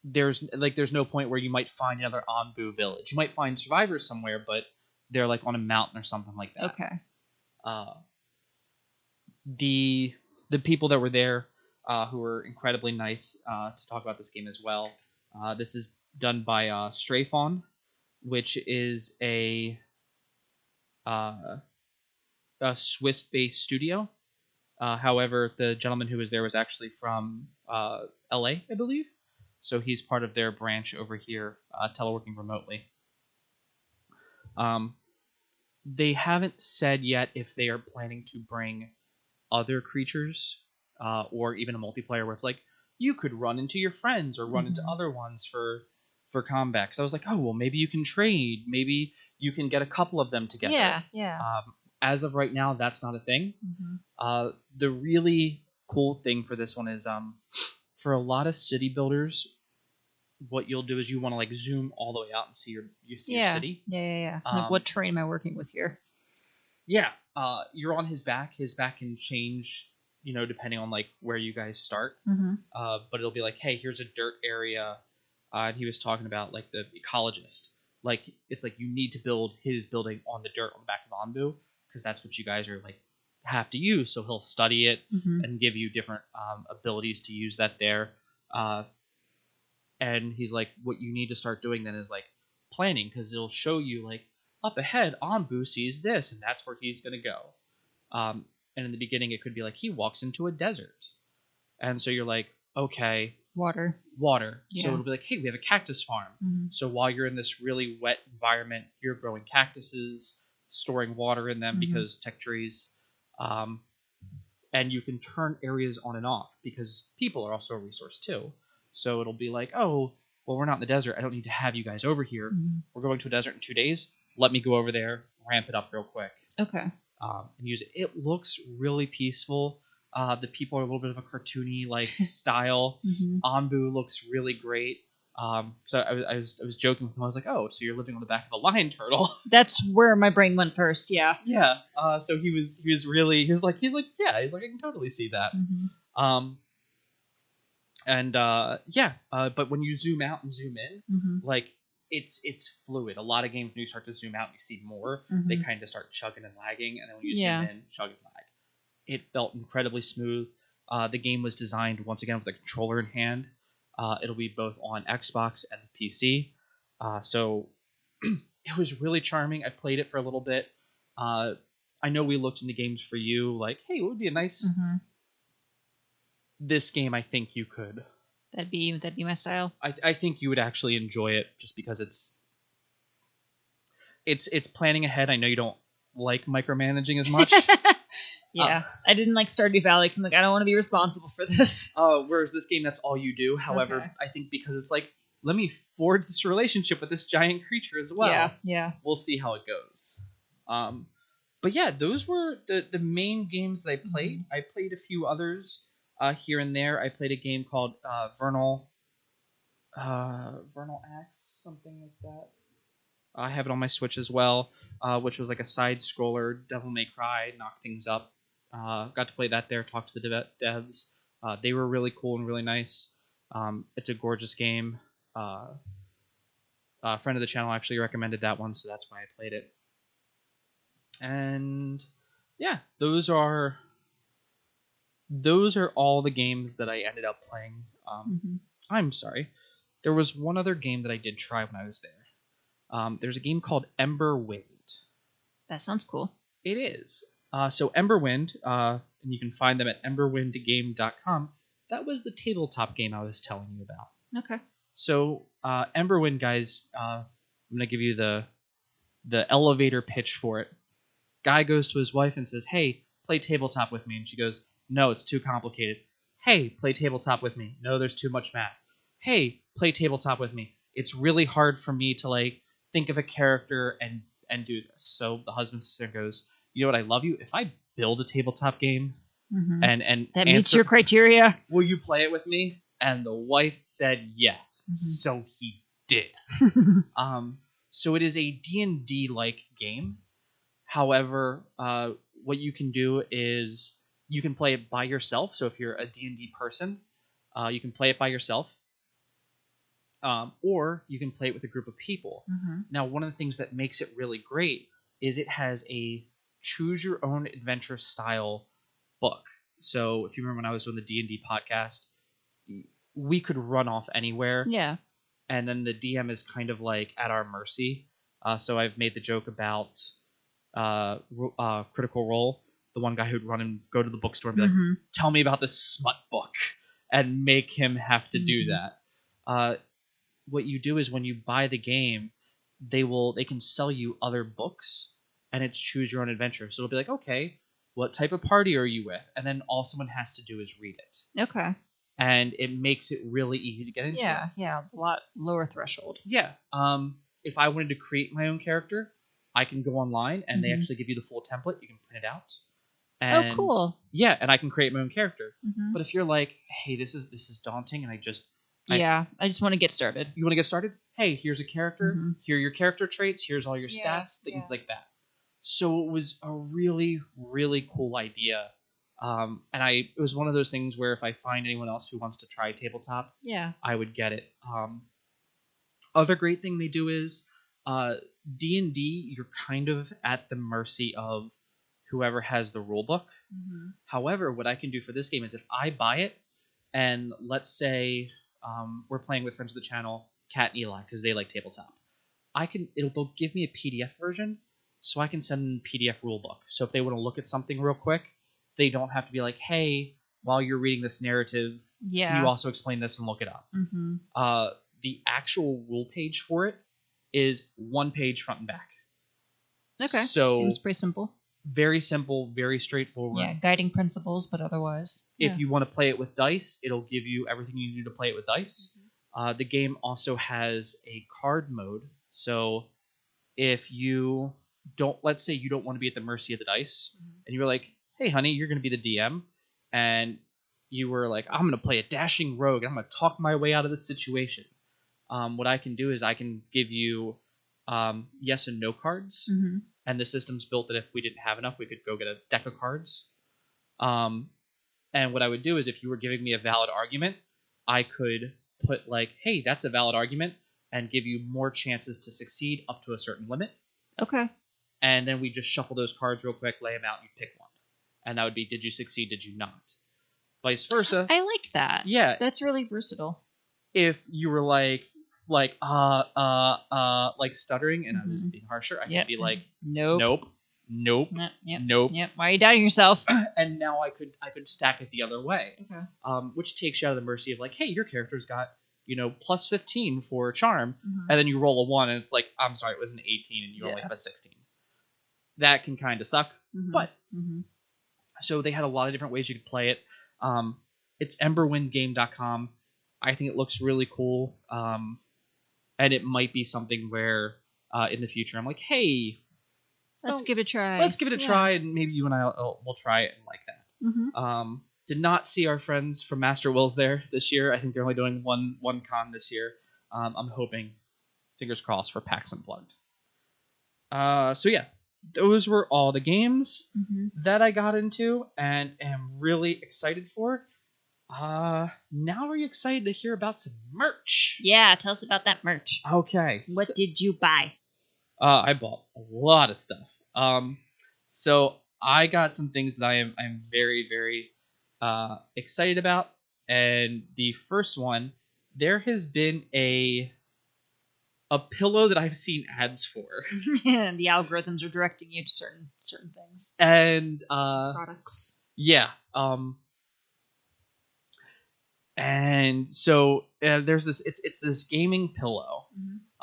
there's no point where you might find another Anbu village. You might find survivors somewhere, but they're like on a mountain or something like that. Okay. The people that were there, who were incredibly nice to talk about this game as well. This is done by Strayfawn, which is a Swiss-based studio. However, the gentleman who was there was actually from LA, I believe. So he's part of their branch over here, teleworking remotely. They haven't said yet if they are planning to bring other creatures or even a multiplayer where it's like you could run into your friends or run into other ones for combat. So I was like, oh, well, maybe you can trade. Maybe you can get a couple of them together. Yeah. As of right now, that's not a thing. The really cool thing for this one is for a lot of city builders, what you'll do is you want to like zoom all the way out and see your city. Yeah. Like, what terrain am I working with here? Yeah. You're on his back. His back can change, depending on like where you guys start. But it'll be like, hey, here's a dirt area. And he was talking about like the ecologist. Like it's like you need to build his building on the dirt on the back of Anbu because that's what you guys are like have to use. So he'll study it and give you different abilities to use that there. And he's like, what you need to start doing then is like planning because it'll show you like up ahead, Anbu sees this and that's where he's going to go. And in the beginning, it could be like he walks into a desert. And so you're like, okay. Water. Yeah. So it'll be like, hey, we have a cactus farm. So while you're in this really wet environment, you're growing cactuses, storing water in them because tech trees. And you can turn areas on and off because people are also a resource too. So it'll be like, oh, well, we're not in the desert. I don't need to have you guys over here. We're going to a desert in 2 days. Let me go over there, ramp it up real quick. Okay. And use it. It looks really peaceful. The people are a little bit of a cartoony like style. Anbu looks really great. So I was joking with him. I was like, oh, so you're living on the back of a lion turtle. That's where my brain went first. Yeah. Yeah. So he was like, yeah, I can totally see that. But when you zoom out and zoom in, like it's fluid. A lot of games when you start to zoom out, and you see more. They kind of start chugging and lagging, and then when you zoom in, chug and lag. It felt incredibly smooth. The game was designed once again with a controller in hand. It'll be both on Xbox and PC. So it was really charming. I played it for a little bit. I know we looked into games for you, like, hey, what would be a nice this game? I think you could. That'd be my style. I think you would actually enjoy it just because it's planning ahead. I know you don't like micromanaging as much. Yeah, I didn't like Stardew Valley because I'm like, I don't want to be responsible for this. Whereas this game, that's all you do. However, I think because it's like, let me forge this relationship with this giant creature as well. Yeah. We'll see how it goes. But yeah, those were the main games that I played. I played a few others here and there. I played a game called Vernal Axe, something like that. I have it on my Switch as well, which was like a side scroller, Devil May Cry, knock things up. Got to play that there, talk to the devs. They were really cool and really nice. It's a gorgeous game. A friend of the channel actually recommended that one, so that's why I played it. And yeah, those are all the games that I ended up playing. I'm sorry. There was one other game that I did try when I was there. There's a game called EmberWind. That sounds cool. It is. So EmberWind, and you can find them at emberwindgame.com, that was the tabletop game I was telling you about. Okay. So, EmberWind, guys, I'm going to give you the elevator pitch for it. Guy goes to his wife and says, hey, play tabletop with me. And she goes, no, it's too complicated. Hey, play tabletop with me. No, there's too much math. Hey, play tabletop with me. It's really hard for me to, like, think of a character and do this. So the husband sits there and goes, you know what, I love you. If I build a tabletop game and that meets your criteria, will you play it with me? And the wife said yes. So he did. So it is a D&D like game. However, what you can do is you can play it by yourself. So if you're a D&D person, you can play it by yourself. Or you can play it with a group of people. Now, one of the things that makes it really great is it has a choose your own adventure style book. So if you remember when I was doing the D&D podcast, we could run off anywhere. Yeah. And then the DM is kind of like at our mercy. So I've made the joke about Critical Role, the one guy who'd run and go to the bookstore and be like, tell me about this smut book, and make him have to do that. What you do is when you buy the game, they can sell you other books, and it's choose your own adventure. So it'll be like, okay, what type of party are you with? And then all someone has to do is read it. Okay. And it makes it really easy to get into. Yeah, a lot lower threshold. Yeah. If I wanted to create my own character, I can go online and they actually give you the full template. You can print it out. And, oh, cool. Yeah, and I can create my own character. But if you're like, hey, this is daunting, and I just want to get started. You want to get started? Hey, here's a character. Here are your character traits. Here's all your stats, things like that. So it was a really, really cool idea. And it was one of those things where if I find anyone else who wants to try tabletop, I would get it. Other great thing they do is D&D, you're kind of at the mercy of whoever has the rule book. However, what I can do for this game is if I buy it, and let's say we're playing with friends of the channel, Kat and Eli, because they like tabletop, they'll give me a PDF version, so I can send them a PDF rule book. So if they want to look at something real quick, they don't have to be like, hey, while you're reading this narrative, can you also explain this and look it up? The actual rule page for it is one page front and back. Okay. So seems pretty simple. Very simple, very straightforward. Yeah, guiding principles, but otherwise. If you want to play it with dice, it'll give you everything you need to play it with dice. The game also has a card mode. So if you let's say you don't want to be at the mercy of the dice, and you were like, hey, honey, you're going to be the DM, and you were like, I'm going to play a dashing rogue, and I'm going to talk my way out of this situation. What I can do is I can give you yes and no cards, and the system's built that if we didn't have enough, we could go get a deck of cards. And what I would do is if you were giving me a valid argument, I could put like, hey, that's a valid argument, and give you more chances to succeed up to a certain limit. Okay. And then we just shuffle those cards real quick, lay them out, and you pick one. And that would be, did you succeed, did you not? Vice versa. I like that. Yeah. That's really versatile. If you were like stuttering, and I was being harsher, I could be like, nope. Nope. Yep. Why are you doubting yourself? And now I could stack it the other way. Okay. Which takes you out of the mercy of like, hey, your character's got, plus 15 for charm, and then you roll a 1 and it's like, I'm sorry, it was an 18 and you only have a 16. That can kind of suck. But so they had a lot of different ways you could play it. It's EmberWindGame.com. I think it looks really cool. And it might be something where in the future I'm like, hey, let's give it a try. Let's give it a try, and maybe you and I will try it and like that. Did not see our friends from Master Wills there this year. I think they're only doing one con this year. I'm hoping, fingers crossed, for PAX Unplugged. So yeah, those were all the games that I got into and am really excited for. Now are you excited to hear about some merch? Yeah, tell us about that merch. Okay. What did you buy? I bought a lot of stuff. So I got some things that I'm very, very excited about. And the first one, there has been a pillow that I've seen ads for. And the algorithms are directing you to certain things. And products. Yeah. And so there's this. It's this gaming pillow.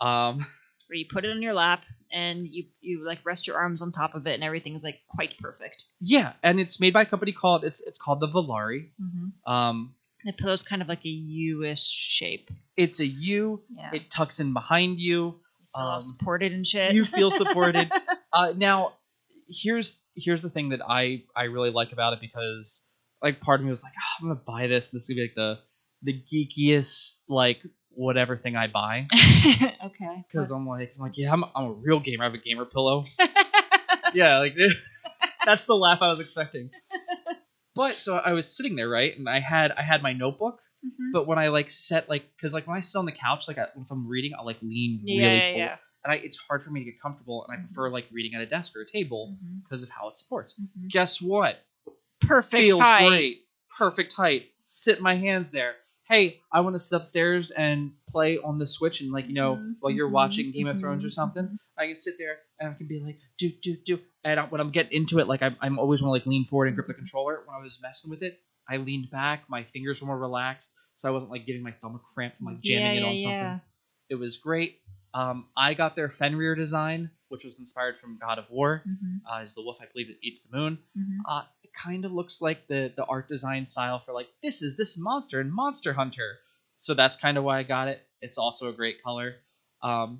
Where you put it on your lap and you like rest your arms on top of it, and everything is like quite perfect. Yeah, and it's made by a company called it's called the Volare. The pillow's kind of like a U-ish shape. It's a U. Yeah. It tucks in behind you. All supported and shit. You feel supported. Now, here's the thing that I really like about it, because like part of me was like, oh, I'm gonna buy this. This is gonna be like the geekiest like whatever thing I buy. Okay. Because I'm like yeah, I'm a real gamer. I have a gamer pillow. Yeah, like that's the laugh I was expecting. But so I was sitting there, right, and I had my notebook. But when I like set because like when I sit on the couch, like if I'm reading, I'll like lean really forward, and it's hard for me to get comfortable, and I prefer like reading at a desk or a table because of how it supports. Guess what? Perfect Feels height. great. Perfect height. Sit my hands there. Hey, I want to sit upstairs and play on the Switch, and like while you're watching Game of Thrones or something, I can sit there and I can be like do. And when I'm getting into it, like I'm always want to like lean forward and grip the controller. When I was messing with it, I leaned back. My fingers were more relaxed, so I wasn't like getting my thumb a cramp from like jamming it on something. It was great. I got their Fenrir design, which was inspired from God of War. Is the wolf, I believe, that eats the moon. It kind of looks like the art design style for like this monster in Monster Hunter. So that's kind of why I got it. It's also a great color. I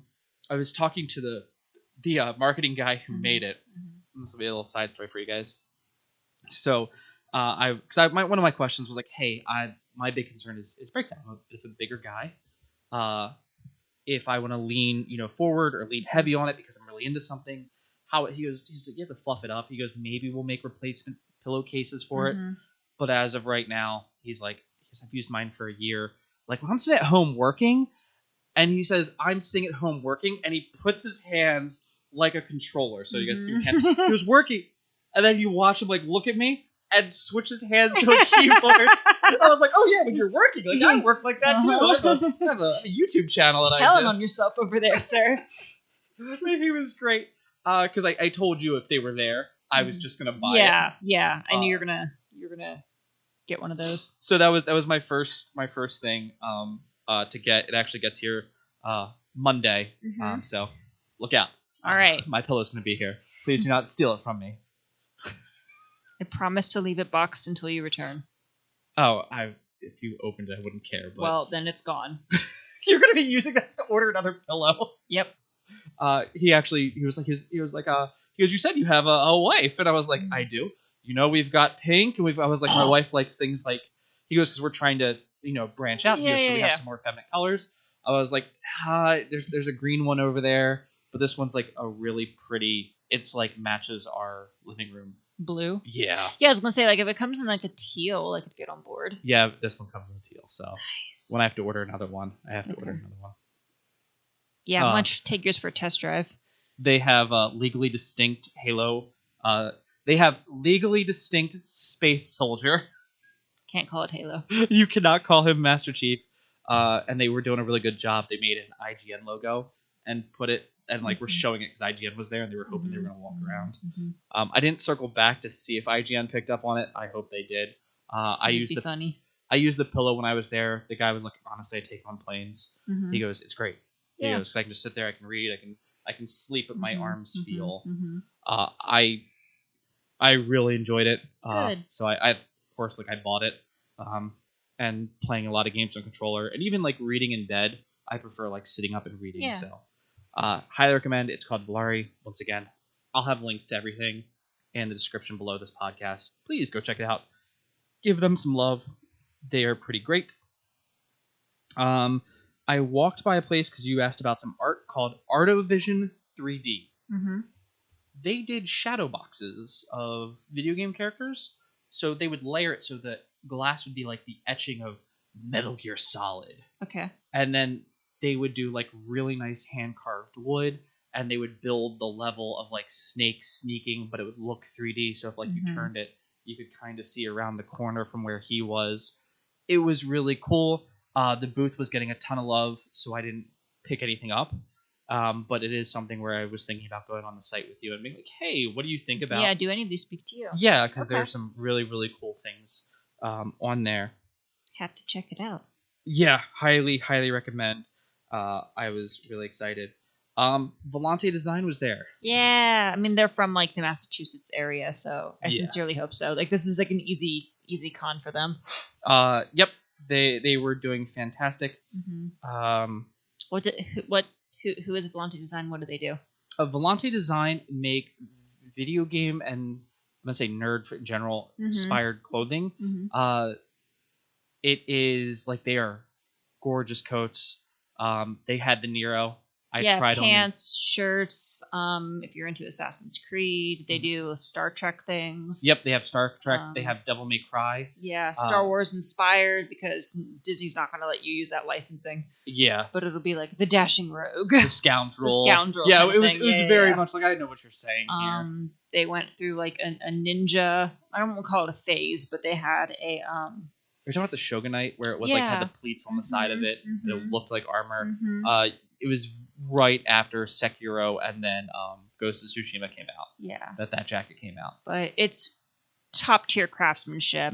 was talking to the marketing guy who made it. This will be a little side story for you guys. So one of my questions was like, hey, my big concern is breakdown. I'm a bit of a bigger guy. If I want to lean, forward or lean heavy on it because I'm really into something, he goes, you have to fluff it up. He goes, maybe we'll make replacement pillowcases for it. But as of right now, he's like, I've used mine for a year. Like when I'm sitting at home working, and he says, I'm sitting at home working, and he puts his hands like a controller. So you guys see your hand. He was working, and then you watch him like look at me and switch his hands to a keyboard. I was like, oh yeah, when you're working, like I work like that too. I have a YouTube channel that I do. Telling on yourself over there, sir. He was great. Because I told you if they were there, I was just gonna buy it. Yeah. I knew you're gonna get one of those. So that was my first thing to get. It actually gets here Monday. So look out. All right. My pillow's gonna be here. Please do not steal it from me. I promise to leave it boxed until you return. Oh, if you opened it, I wouldn't care. But... Well, then it's gone. You're gonna be using that to order another pillow. Yep. He was like, you said you have a wife, and I was like, I do. We've got pink, and I was like, my wife likes things like. He goes, because we're trying to branch out here, so we have some more feminine colors. I was like, there's a green one over there, but this one's like a really pretty. It's like matches our living room. Blue? Yeah. Yeah, I was gonna say, like, if it comes in like a teal, I could get on board. Yeah, this one comes in teal, so nice. When I have to order another one, order another one. Yeah, why don't you take yours for a test drive? They have legally distinct Halo. They have legally distinct Space Soldier. Can't call it Halo. You cannot call him Master Chief. And they were doing a really good job. They made an IGN logo and put it, and like we're showing it because IGN was there, and they were hoping they were going to walk around. I didn't circle back to see if IGN picked up on it. I hope they did. I used the pillow when I was there. The guy was like, honestly, I take it on planes. He goes, it's great. He goes, so I can just sit there, I can read, I can sleep with my arms feel. I really enjoyed it. Good. So I of course I bought it. And playing a lot of games on controller, and even like reading in bed, I prefer like sitting up and reading. Yeah. So highly recommend. It's called Volare. Once again, I'll have links to everything in the description below this podcast. Please go check it out. Give them some love. They are pretty great. I walked by a place because you asked about some art called ArtoVision 3D. They did shadow boxes of video game characters, so they would layer it so that glass would be like the etching of Metal Gear Solid. Okay. And then they would do like really nice hand-carved wood, and they would build the level of like Snake sneaking, but it would look 3D, so if like you turned it, you could kind of see around the corner from where he was. It was really cool. The booth was getting a ton of love, so I didn't pick anything up. But it is something where I was thinking about going on the site with you and being like, hey, what do you think about... Yeah, do any of these speak to you? Yeah, because there are some really, really cool things on there. Have to check it out. Yeah, highly recommend. I was really excited. Volante Design was there. Yeah, I mean they're from like the Massachusetts area, so I Yeah. sincerely hope so. Like this is like an easy con for them. Yep, they were doing fantastic. Mm-hmm. Who is Volante Design? What do they do? Volante Design make video game and I'm gonna say nerd in general inspired clothing. Mm-hmm. It is like they are gorgeous coats. They had the Nero. I tried pants, shirts. If you're into Assassin's Creed, they do Star Trek things. Yep, they have Star Trek. They have Devil May Cry. Yeah, Star Wars inspired because Disney's not going to let you use that licensing. Yeah, but it'll be like the dashing rogue, the scoundrel. Yeah, it was very much like I know what you're saying here. They went through like a ninja. I don't want to call it a phase, but they had a You're talking about the Shogunite, where it was like had the pleats on the side of it. It looked like armor. It was right after Sekiro and then Ghost of Tsushima came out. Yeah, that jacket came out. But it's top tier craftsmanship.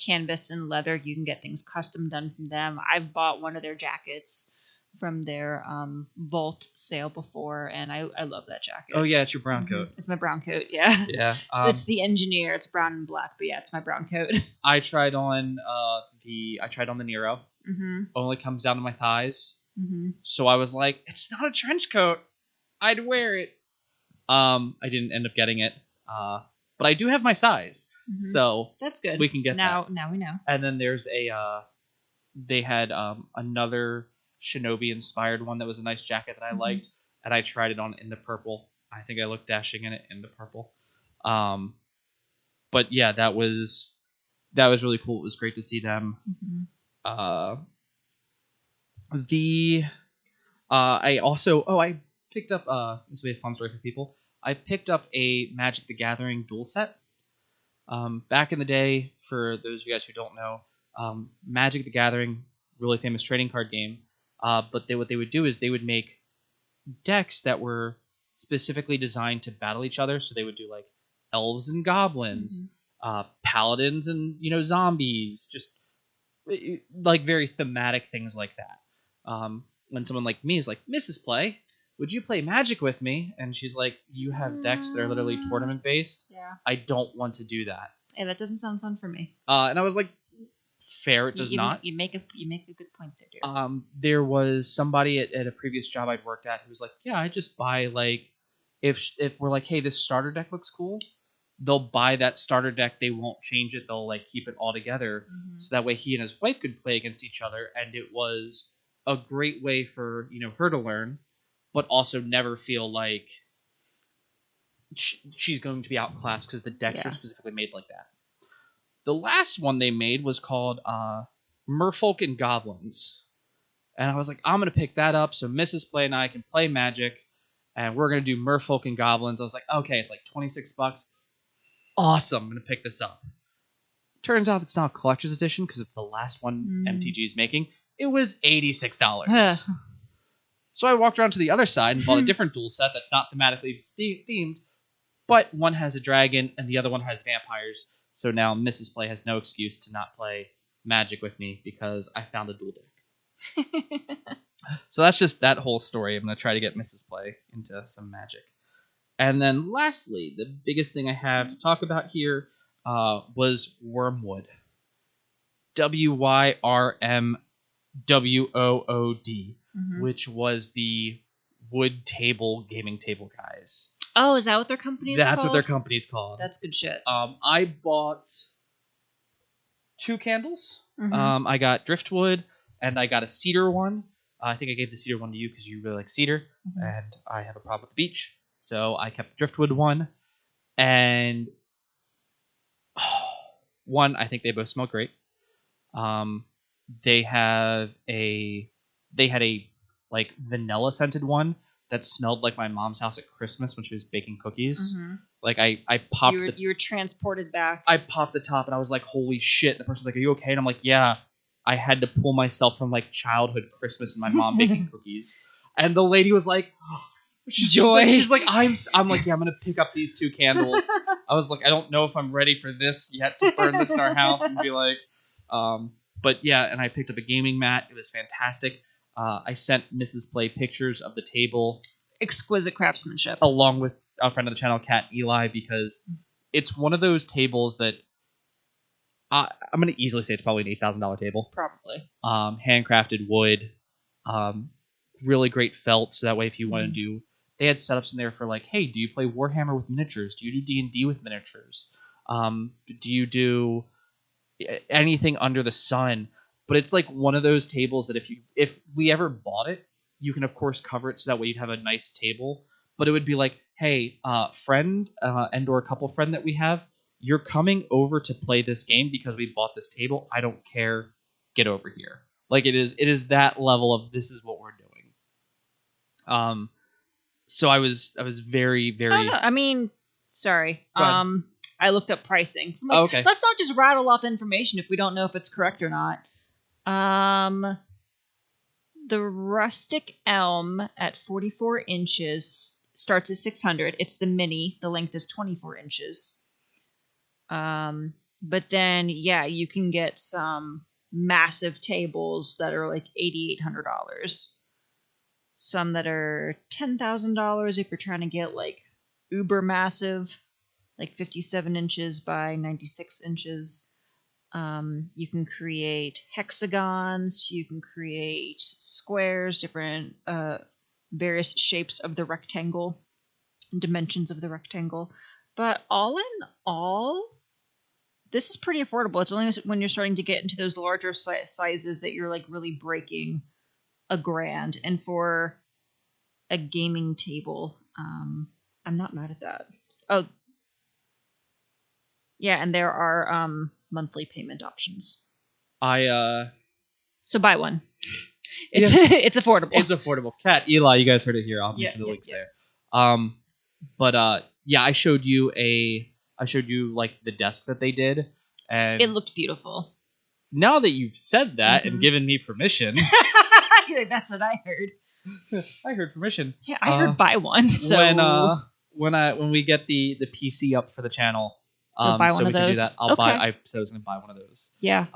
Canvas and leather. You can get things custom done from them. I've bought one of their jackets from their Vault sale before, and I love that jacket. Oh yeah, it's your brown coat. It's my brown coat. Yeah. Yeah. So it's the engineer. It's brown and black, but yeah, it's my brown coat. I tried on the Nero. Only comes down to my thighs. So I was like, it's not a trench coat. I'd wear it. I didn't end up getting it. But I do have my size. So that's good. We can get that. Now we know. And then there's they had another Shinobi inspired one that was a nice jacket that I liked, and I tried it on in the purple. I think I looked dashing in it in the purple. But yeah, that was really cool. It was great to see them. I picked up this will be a fun story for people. I picked up a Magic the Gathering duel set. Back in the day, for those of you guys who don't know, Magic the Gathering, really famous trading card game. But what they would do is they would make decks that were specifically designed to battle each other. So they would do like elves and goblins, paladins and zombies, just like very thematic things like that. When someone like me is like, Mrs. Play, would you play Magic with me? And she's like, you have decks that are literally tournament based. Yeah. I don't want to do that. Yeah, that doesn't sound fun for me. And I was like, fair, it does not. You make a good point there, dear. There was somebody at a previous job I'd worked at who was like, yeah, I just buy like, if we're like, hey, this starter deck looks cool, they'll buy that starter deck. They won't change it. They'll like keep it all together. So that way he and his wife could play against each other. And it was a great way for, her to learn, but also never feel like she's going to be outclassed because the decks are specifically made like that. The last one they made was called Merfolk and Goblins. And I was like, I'm going to pick that up so Mrs. Play and I can play Magic, and we're going to do Merfolk and Goblins. I was like, okay, it's like $26. Awesome, I'm going to pick this up. Turns out it's not a collector's edition because it's the last one MTG is making. It was $86. So I walked around to the other side and bought a different duel set that's not thematically themed, but one has a dragon and the other one has vampires. So now Mrs. Play has no excuse to not play Magic with me because I found a duel deck. So that's just that whole story. I'm going to try to get Mrs. Play into some Magic. And then lastly, the biggest thing I have to talk about here was Wyrmwood. Wyrmwood, which was the wood table gaming table guys. Oh, is that what their company is called? That's what their company's called. That's good shit. I bought 2 candles. I got driftwood and I got a cedar one. I think I gave the cedar one to you because you really like cedar, and I have a problem with the beach, so I kept the driftwood one. And one, I think they both smell great. They had a like vanilla scented one that smelled like my mom's house at Christmas when she was baking cookies. Like I popped. You were transported back. I popped the top and I was like, "Holy shit!" And the person's like, "Are you okay?" And I'm like, "Yeah." I had to pull myself from like childhood Christmas and my mom baking cookies. And the lady was like, "Joy." She's like, I'm like, "Yeah, I'm gonna pick up these 2 candles." I was like, "I don't know if I'm ready for this yet to burn this in our house," and be like, But yeah, and I picked up a gaming mat. It was fantastic. I sent Mrs. Play pictures of the table. Exquisite craftsmanship. Along with a friend of the channel, Kat Eli, because it's one of those tables that I'm going to easily say it's probably an $8,000 table. Probably. Handcrafted wood, really great felt. So that way, if you want to do, they had setups in there for like, hey, do you play Warhammer with miniatures? Do you do D&D with miniatures? Do you do anything under the sun? But it's like one of those tables that if we ever bought it, you can of course cover it so that way you'd have a nice table. But it would be like, hey, friend and or a couple friend that we have, you're coming over to play this game because we bought this table. I don't care. Get over here. Like it is that level of this is what we're doing. So I was very, very. Oh, no. I mean, sorry. I looked up pricing. So I'm like, okay. Let's not just rattle off information if we don't know if it's correct or not. The rustic elm at 44 inches starts at $600. It's the mini. The length is 24 inches. But then, yeah, you can get some massive tables that are like $8,800. Some that are $10,000 if you're trying to get like uber massive, like 57 inches by 96 inches. You can create hexagons. You can create squares, different various shapes of the rectangle, dimensions of the rectangle. But all in all, this is pretty affordable. It's only when you're starting to get into those larger sizes that you're like really breaking $1,000. And for a gaming table, I'm not mad at that. Oh, yeah, and there are monthly payment options. So buy one. It's it's affordable. It's affordable. Kat, Eli, you guys heard it here. I'll mention the links there. But I showed you like the desk that they did, and it looked beautiful. Now that you've said that and given me permission, that's what I heard. I heard permission. Yeah, I heard buy one. So when we get the PC up for the channel, buy so one we of can those. do that. I was going to buy one of those. Yeah.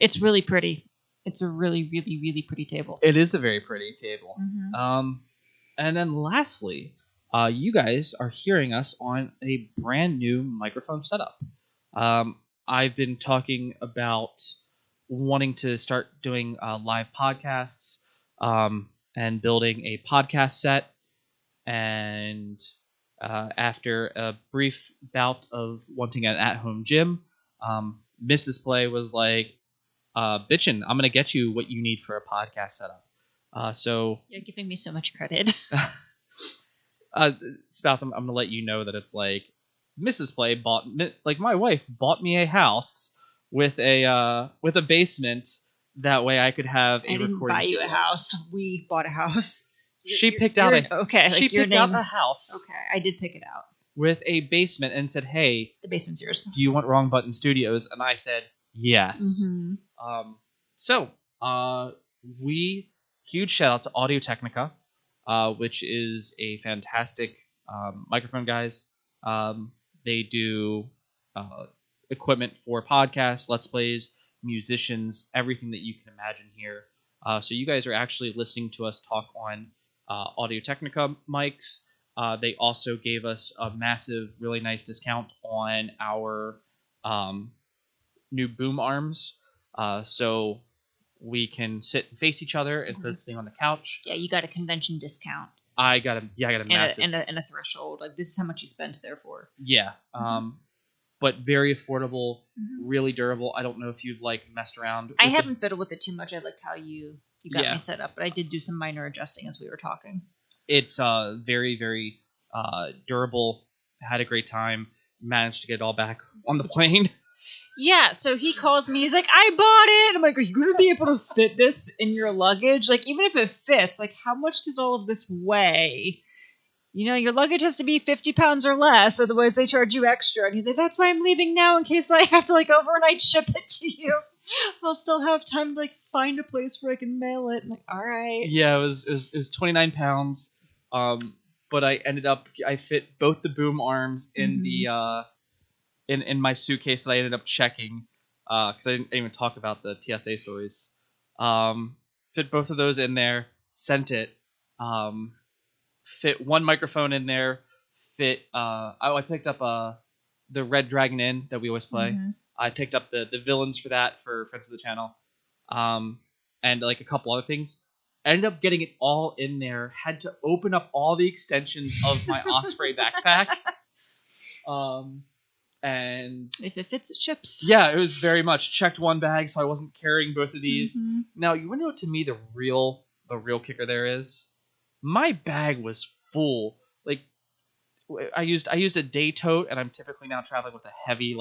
It's really pretty. It's a really, really, really pretty table. It is a very pretty table. And then lastly, you guys are hearing us on a brand new microphone setup. I've been talking about wanting to start doing live podcasts and building a podcast set. And after a brief bout of wanting an at-home gym, Mrs. Play was like, bitchin', I'm going to get you what you need for a podcast setup. So you're giving me so much credit. Spouse, I'm going to let you know that it's like Mrs. Play my wife bought me a house with a basement. That way I could have a recording. I didn't buy you a house. We bought a house. She picked out a house. Okay, I did pick it out. With a basement and said, hey, the basement's yours. Do you want Wrong Button Studios? And I said, yes. Huge shout out to Audio Technica, which is a fantastic microphone guys. They do equipment for podcasts, let's plays, musicians, everything that you can imagine here. So you guys are actually listening to us talk on Audio Technica mics. They also gave us a massive, really nice discount on our new boom arms. So we can sit and face each other instead of sitting on the couch. Yeah, you got a convention discount. I got a massive and a threshold. Like this is how much you spent there for. Yeah. But very affordable, really durable. I don't know if you've messed around. I haven't fiddled with it too much. I liked how you got me set up, but I did do some minor adjusting as we were talking. It's very, very durable. Had a great time. Managed to get it all back on the plane. Yeah, so he calls me. He's like, I bought it. I'm like, are you going to be able to fit this in your luggage? Like, even if it fits, like, how much does all of this weigh? You know, your luggage has to be 50 pounds or less, otherwise they charge you extra. And he's like, that's why I'm leaving now in case I have to, overnight ship it to you. I'll still have time to, find a place where I can mail it. I'm like, all right. Yeah, it was 29 pounds. But I fit both the boom arms in the in my suitcase that I ended up checking. because I didn't even talk about the TSA stories. Fit both of those in there, sent it. Fit one microphone in there. I picked up the Red Dragon Inn that we always play. Mm-hmm. I picked up the villains for that for friends of the channel, and like a couple other things. Ended up getting it all in there. Had to open up all the extensions of my Osprey backpack. And if it fits, it ships. Yeah, it was very much checked one bag, so I wasn't carrying both of these. Mm-hmm. Now, you want to know what to me the real kicker there is? My bag was full. Like, I used a day tote, and I'm typically now traveling with a heavy,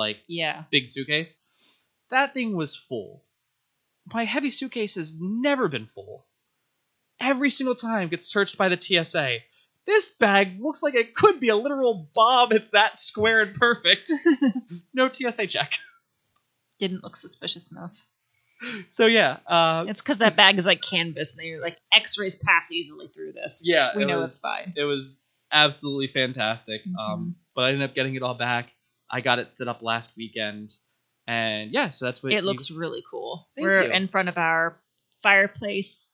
big suitcase. That thing was full. My heavy suitcase has never been full. Every single time gets searched by the TSA. This bag looks like it could be a literal bomb. It's that square and perfect. No TSA check. Didn't look suspicious enough. So yeah, it's because that bag is like canvas, and you're like X-rays pass easily through this. Yeah, we know it's fine. It was absolutely fantastic. Mm-hmm. But I ended up getting it all back. I got it set up last weekend, and yeah, so that's what it looks really cool. Thank We're you. in front of our fireplace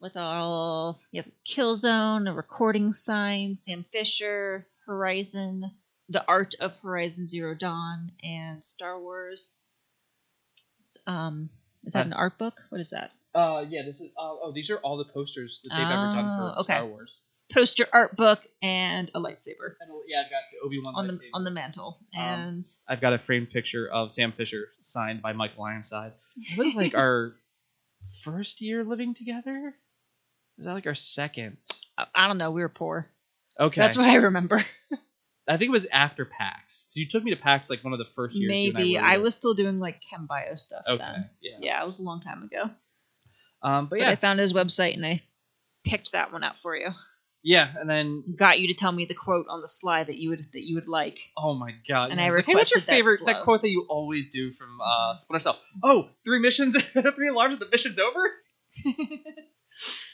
with all Killzone, a recording sign, Sam Fisher, Horizon, the art of Horizon Zero Dawn, and Star Wars. Is that an art book? What is that? Yeah, this is. These are all the posters that they've ever done for Star Wars. Poster art book and a lightsaber. And, yeah, I've got the Obi-Wan lightsaber on the mantle, and I've got a framed picture of Sam Fisher signed by Michael Ironside. It was like our first year living together. Was that like our second? I don't know. We were poor. Okay, that's what I remember. I think it was after PAX. So you took me to PAX like one of the first years. Maybe I was still doing like chem bio stuff. Okay, then. Yeah, it was a long time ago. But yeah, I found his website and I picked that one out for you. Yeah, and then got you to tell me the quote on the slide that you would like. Oh my god! And I I was like, hey, what's your favorite? that quote that you always do from Splinter Cell? Oh, 3 missions, 3 alarms, and the mission's over.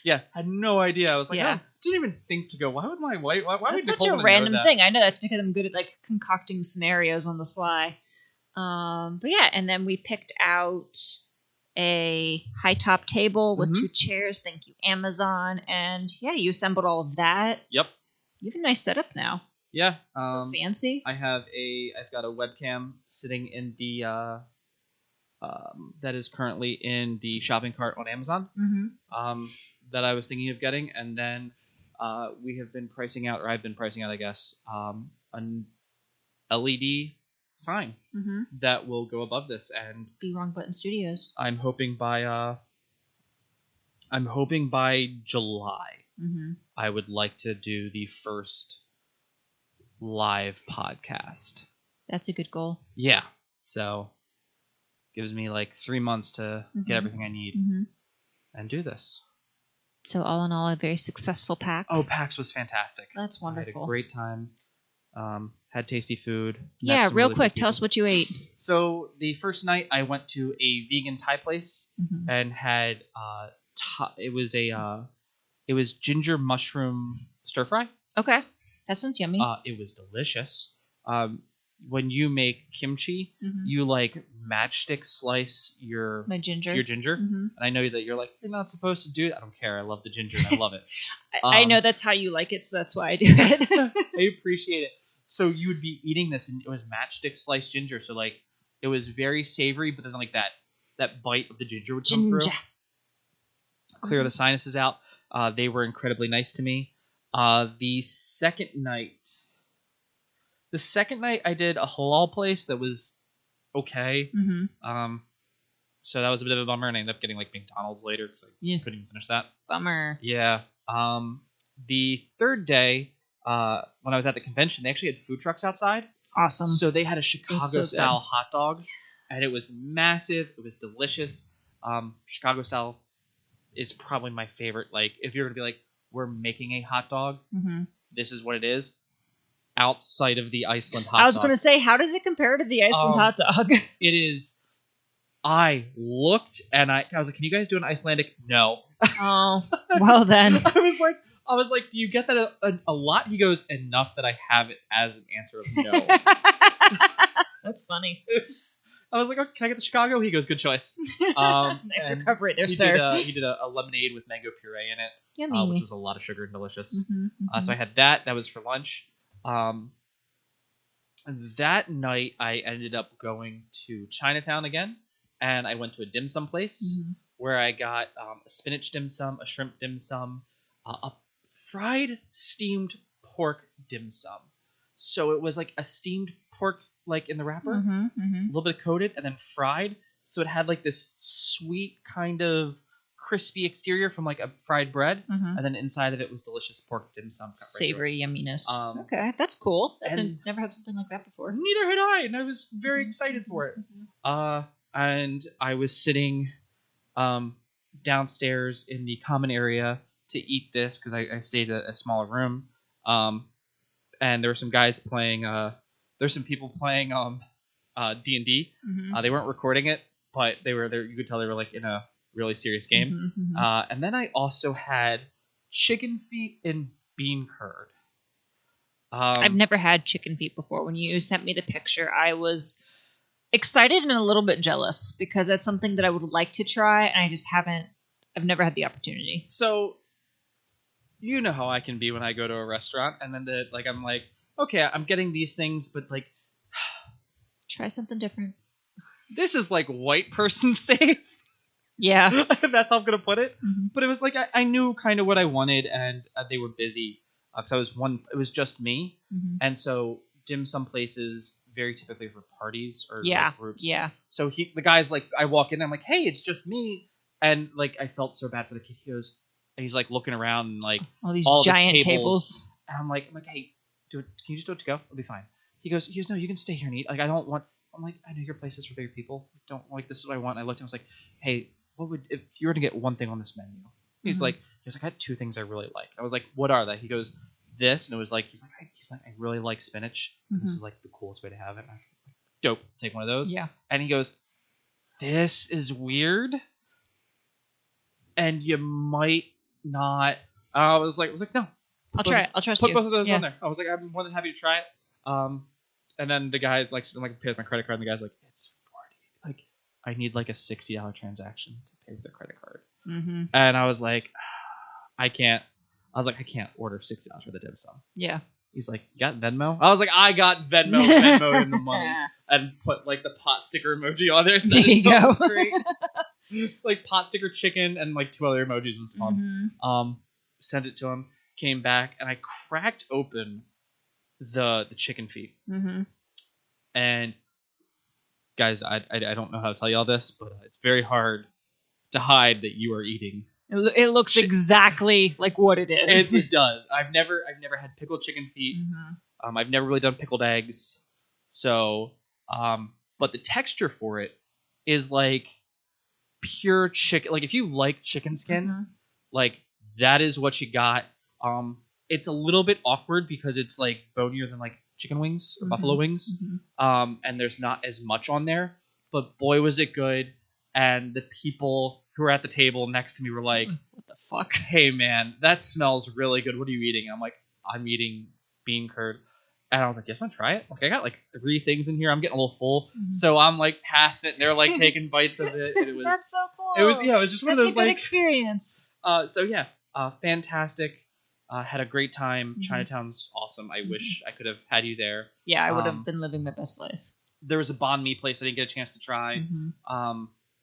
Yeah, I had no idea. I was like, I didn't even think to go. Why would my wife? Why that's would such a random thing? I know that's because I'm good at like concocting scenarios on the sly. But yeah, and then we picked out a high top table with 2 chairs. Thank you, Amazon. And yeah, you assembled all of that. Yep. You have a nice setup now. Yeah. So fancy. I've got a webcam sitting in the that is currently in the shopping cart on Amazon. That I was thinking of getting, and then we have been pricing out, or I've been pricing out, I guess, an LED sign that will go above this, and Be Wrong Button Studios. I'm hoping by July I would like to do the first live podcast. That's a good goal. Yeah, so gives me like 3 months to get everything I need and do this. So all in all, a very successful PAX. Oh, PAX was fantastic. That's wonderful. I had a great time. Had tasty food. Yeah, real quick, tell us what you ate. So the first night I went to a vegan Thai place and had it was ginger mushroom stir fry. Okay, that sounds yummy. It was delicious. When you make kimchi, you like matchstick slice your ginger. And I know that you're like, you're not supposed to do it. I don't care. I love the ginger and I love it. I know that's how you like it, so that's why I do it. I appreciate it. So you would be eating this, and it was matchstick sliced ginger. So like, it was very savory, but then like that bite of the ginger would come through. Clear the sinuses out. They were incredibly nice to me. The second night I did a halal place that was okay. So that was a bit of a bummer, and I ended up getting like McDonald's later because I couldn't even finish that. Bummer. Yeah. The third day, when I was at the convention, they actually had food trucks outside. Awesome. So they had a Chicago-style hot dog, and it was massive. It was delicious. Chicago-style is probably my favorite. Like, if you're going to be like, we're making a hot dog, this is what it is. Outside of the Iceland hot dog. I was going to say, how does it compare to the Iceland hot dog? It is... I looked, and I was like, can you guys do an Icelandic? No. Oh, well then. I was like, do you get that a lot? He goes, enough that I have it as an answer of no. That's funny. I was like, okay, can I get the Chicago? He goes, good choice. Nice recovery there, sir. He did a lemonade with mango puree in it, Yummy. which was a lot of sugar and delicious. Mm-hmm, So I had that. That was for lunch. That night, I ended up going to Chinatown again, and I went to a dim sum place where I got a spinach dim sum, a shrimp dim sum, a fried steamed pork dim sum. So it was like a steamed pork, like in the wrapper, a little bit coated, and then fried. So it had like this sweet kind of crispy exterior from like a fried bread, and then inside of it was delicious pork dim sum. Savory yumminess. Okay, that's cool. Never had something like that before. Neither had I, and I was very excited for it. And I was sitting downstairs in the common area to eat this because I stayed at a smaller room. And there were some guys playing. There's some people playing D&D. They weren't recording it, but they were there. You could tell they were like in a really serious game. And then I also had chicken feet and bean curd. I've never had chicken feet before. When you sent me the picture, I was excited and a little bit jealous because that's something that I would like to try, and I just haven't. I've never had the opportunity. So, you know how I can be when I go to a restaurant, and then I'm like, okay, I'm getting these things, but like, try something different. This is like white person safe. Yeah, that's how I'm gonna put it. But it was like I knew kind of what I wanted, and they were busy because it was just me, and so dim sum places very typically for parties or like groups. Yeah. So the guy's like, I walk in, I'm like, hey, it's just me, and like I felt so bad for the kid. He's like looking around and like all these giant tables. And I'm like, hey, can you just do it to go? It'll be fine. He goes, no, you can stay here and eat. Like I don't want. I'm like, I know your place is for bigger people. Don't like this is what I want. And I looked and I was like, hey, if you were to get one thing on this menu? He's like, I got two things I really like. I was like, what are they? He goes, this, and it was like, he's like, I really like spinach. And this is like the coolest way to have it. And I'm like, dope, take one of those. Yeah. And he goes, this is weird, and you might not. I was like, no. I'll try it. I'll trust you. Put both of those on there. I was like, I'm more than happy to try it. And then the guy like pays my credit card, and the guy's like, it's 40. Like, I need like a $60 transaction to pay with a credit card. And I was like, I can't order $60 for the dim sum. Yeah. He's like, you got Venmo? I was like, I got Venmo in the money, and put like the pot sticker emoji on there. There you go. It's great. Like pot sticker chicken and like two other emojis was fun. Sent it to him, came back, and I cracked open the chicken feet. And guys, I don't know how to tell you all this, but it's very hard to hide that you are eating. It looks exactly like what it is. It does. I've never had pickled chicken feet. I've never really done pickled eggs. So, but the texture for it is like pure chicken. Like if you like chicken skin, like that is what you got. It's a little bit awkward because it's like bonier than like chicken wings or buffalo wings. And there's not as much on there, but boy, was it good. And the people who were at the table next to me were like, what the fuck? Hey man, that smells really good. What are you eating? I'm like, I'm eating bean curd. And I was like, yes, want to try it? Like, I got like 3 things in here. I'm getting a little full. So I'm like passing it, and they're like taking bites of it. And it was That's so cool. It was just one of those a good experience. Fantastic. Had a great time. Chinatown's awesome. I wish I could have had you there. Yeah, I would have been living my best life. There was a banh mi place I didn't get a chance to try.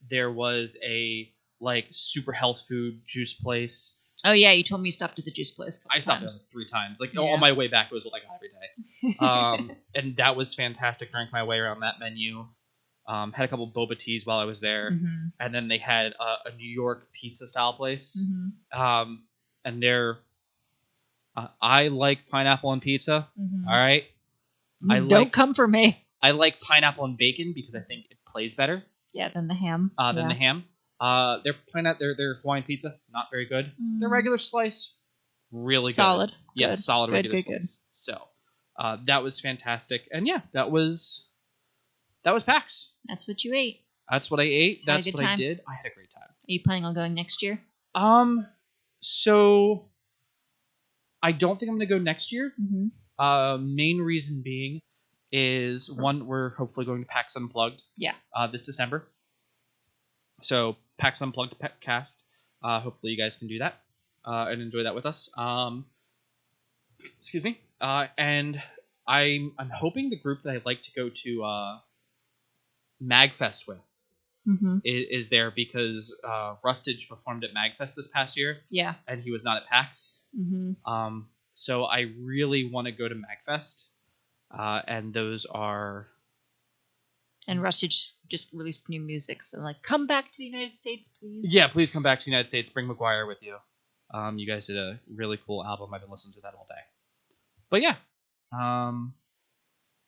There was a like super health food juice place. Oh yeah, you told me you stopped at the juice place. I stopped at 3 times. Like on my way back, it was what I got every day. And that was fantastic. Drank my way around that menu. Had a couple boba teas while I was there, and then they had a New York pizza style place. And they're I like pineapple on pizza. All right, Don't come for me. I like pineapple and bacon because I think it plays better. Yeah, than the ham. The ham. Their Hawaiian pizza, not very good. Their regular slice, really solid. Good. Yeah, good. Solid good, regular good, slice. Good. So that was fantastic. And yeah, that was PAX. That's what you ate. That's what I ate. Had That's what I did. I had a great time. Are you planning on going next year? So I don't think I'm going to go next year. Main reason being, is one, we're hopefully going to PAX Unplugged. Yeah. This December. So PAX Unplugged PAXCAST. Hopefully you guys can do that and enjoy that with us. Excuse me. And I'm hoping the group that I'd like to go to MagFest with is there, because Rustage performed at MagFest this past year. Yeah. And he was not at PAX. So I really want to go to MagFest. And those are... And Rustage just released new music, so like, come back to the United States, please. Yeah, please come back to the United States. Bring McGuire with you. You guys did a really cool album. I've been listening to that all day. But yeah,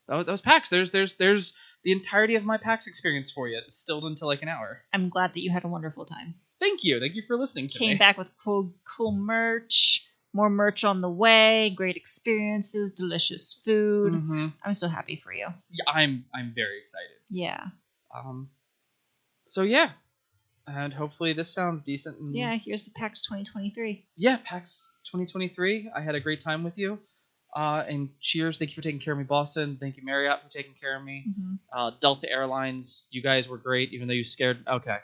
that was PAX. There's the entirety of my PAX experience for you, distilled into like an hour. I'm glad that you had a wonderful time. Thank you for listening to me. Came back with cool merch, more merch on the way, great experiences, delicious food. I'm so happy for you. Yeah, I'm very excited. Yeah. So yeah, and hopefully this sounds decent. Yeah, here's to PAX 2023. Yeah, PAX 2023. I had a great time with you. And cheers. Thank you for taking care of me, Boston. Thank you, Marriott, for taking care of me. Delta Airlines, you guys were great, even though you scared... Okay.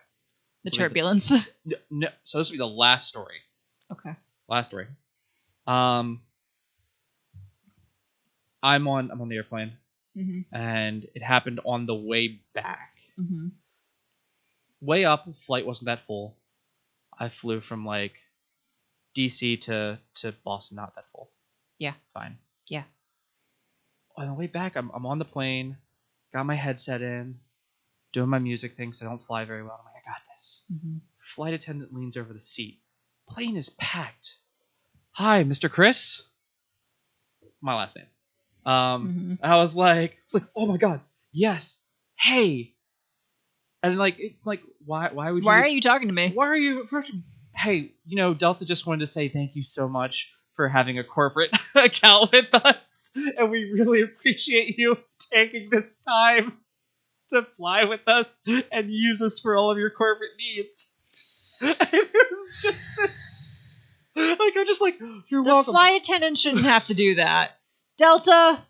The turbulence. No, so this will be the last story. Okay. Last story. I'm on the airplane, and it happened on the way back. Way up, flight wasn't that full. I flew from like DC to Boston, not that full. Yeah. Fine. Yeah. On the way back, I'm on the plane, got my headset in, doing my music thing, so I don't fly very well. I'm like, I got this. Flight attendant leans over the seat. Plane is packed. Hi, Mr. Chris. My last name. I was like, oh my god, yes. Hey. And like, why would you? Why are you talking to me? Why are you approaching? Hey, Delta just wanted to say thank you so much for having a corporate account with us, and we really appreciate you taking this time to fly with us and use us for all of your corporate needs. And it was just this, I'm just like, you're welcome. The flight attendant shouldn't have to do that. Delta,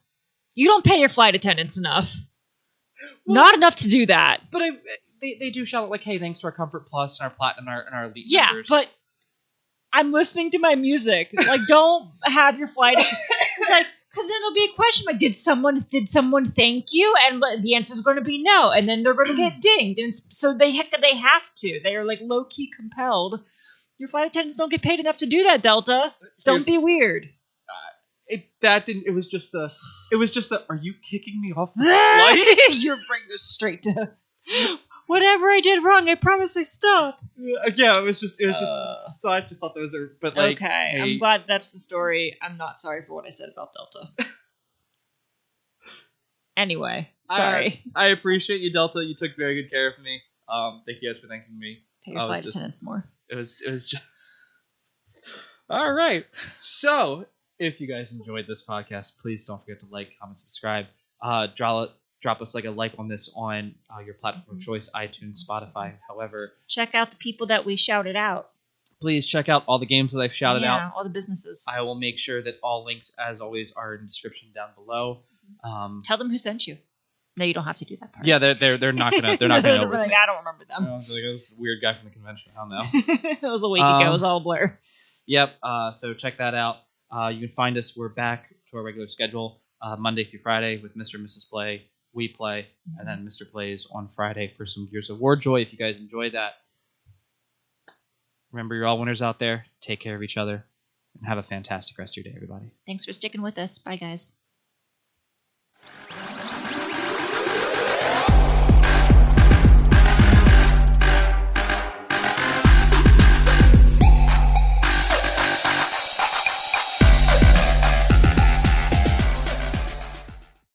you don't pay your flight attendants enough. Well, not enough to do that. But they do shout out like, hey, thanks to our Comfort Plus and our Platinum and our Elite members. Yeah, but I'm listening to my music. Like, don't have your flight attendant. Because then there'll be a question like, did someone thank you? And the answer is going to be no. And then they're going to get dinged. And so they have to. They are like low key compelled. Your flight attendants don't get paid enough to do that, Delta. Don't be weird. It was just the, are you kicking me off the flight? You're bringing us straight to whatever I did wrong. I promise I stop. Yeah, it was just. So I just thought those are. But like, okay, hey. I'm glad that's the story. I'm not sorry for what I said about Delta. Anyway, sorry. I appreciate you, Delta. You took very good care of me. Thank you guys for thanking me. Pay your flight attendants more. It was just. All right. So, if you guys enjoyed this podcast, please don't forget to like, comment, subscribe. Drop us like a like on this on your platform of choice, iTunes, Spotify, however. Check out the people that we shouted out. Please check out all the games that I've shouted out. Yeah, all the businesses. I will make sure that all links, as always, are in the description down below. Tell them who sent you. No, you don't have to do that part. Yeah, they're not gonna know. Like, I don't remember them. I was like, this weird guy from the convention. I don't know. It was a week ago. It was all a blur. Yep. So check that out. You can find us. We're back to our regular schedule, Monday through Friday with Mr. and Mrs. Play. We play, and then Mr. plays on Friday for some Gears of War joy. If you guys enjoy that, remember, you're all winners out there. Take care of each other, and have a fantastic rest of your day, everybody. Thanks for sticking with us. Bye, guys.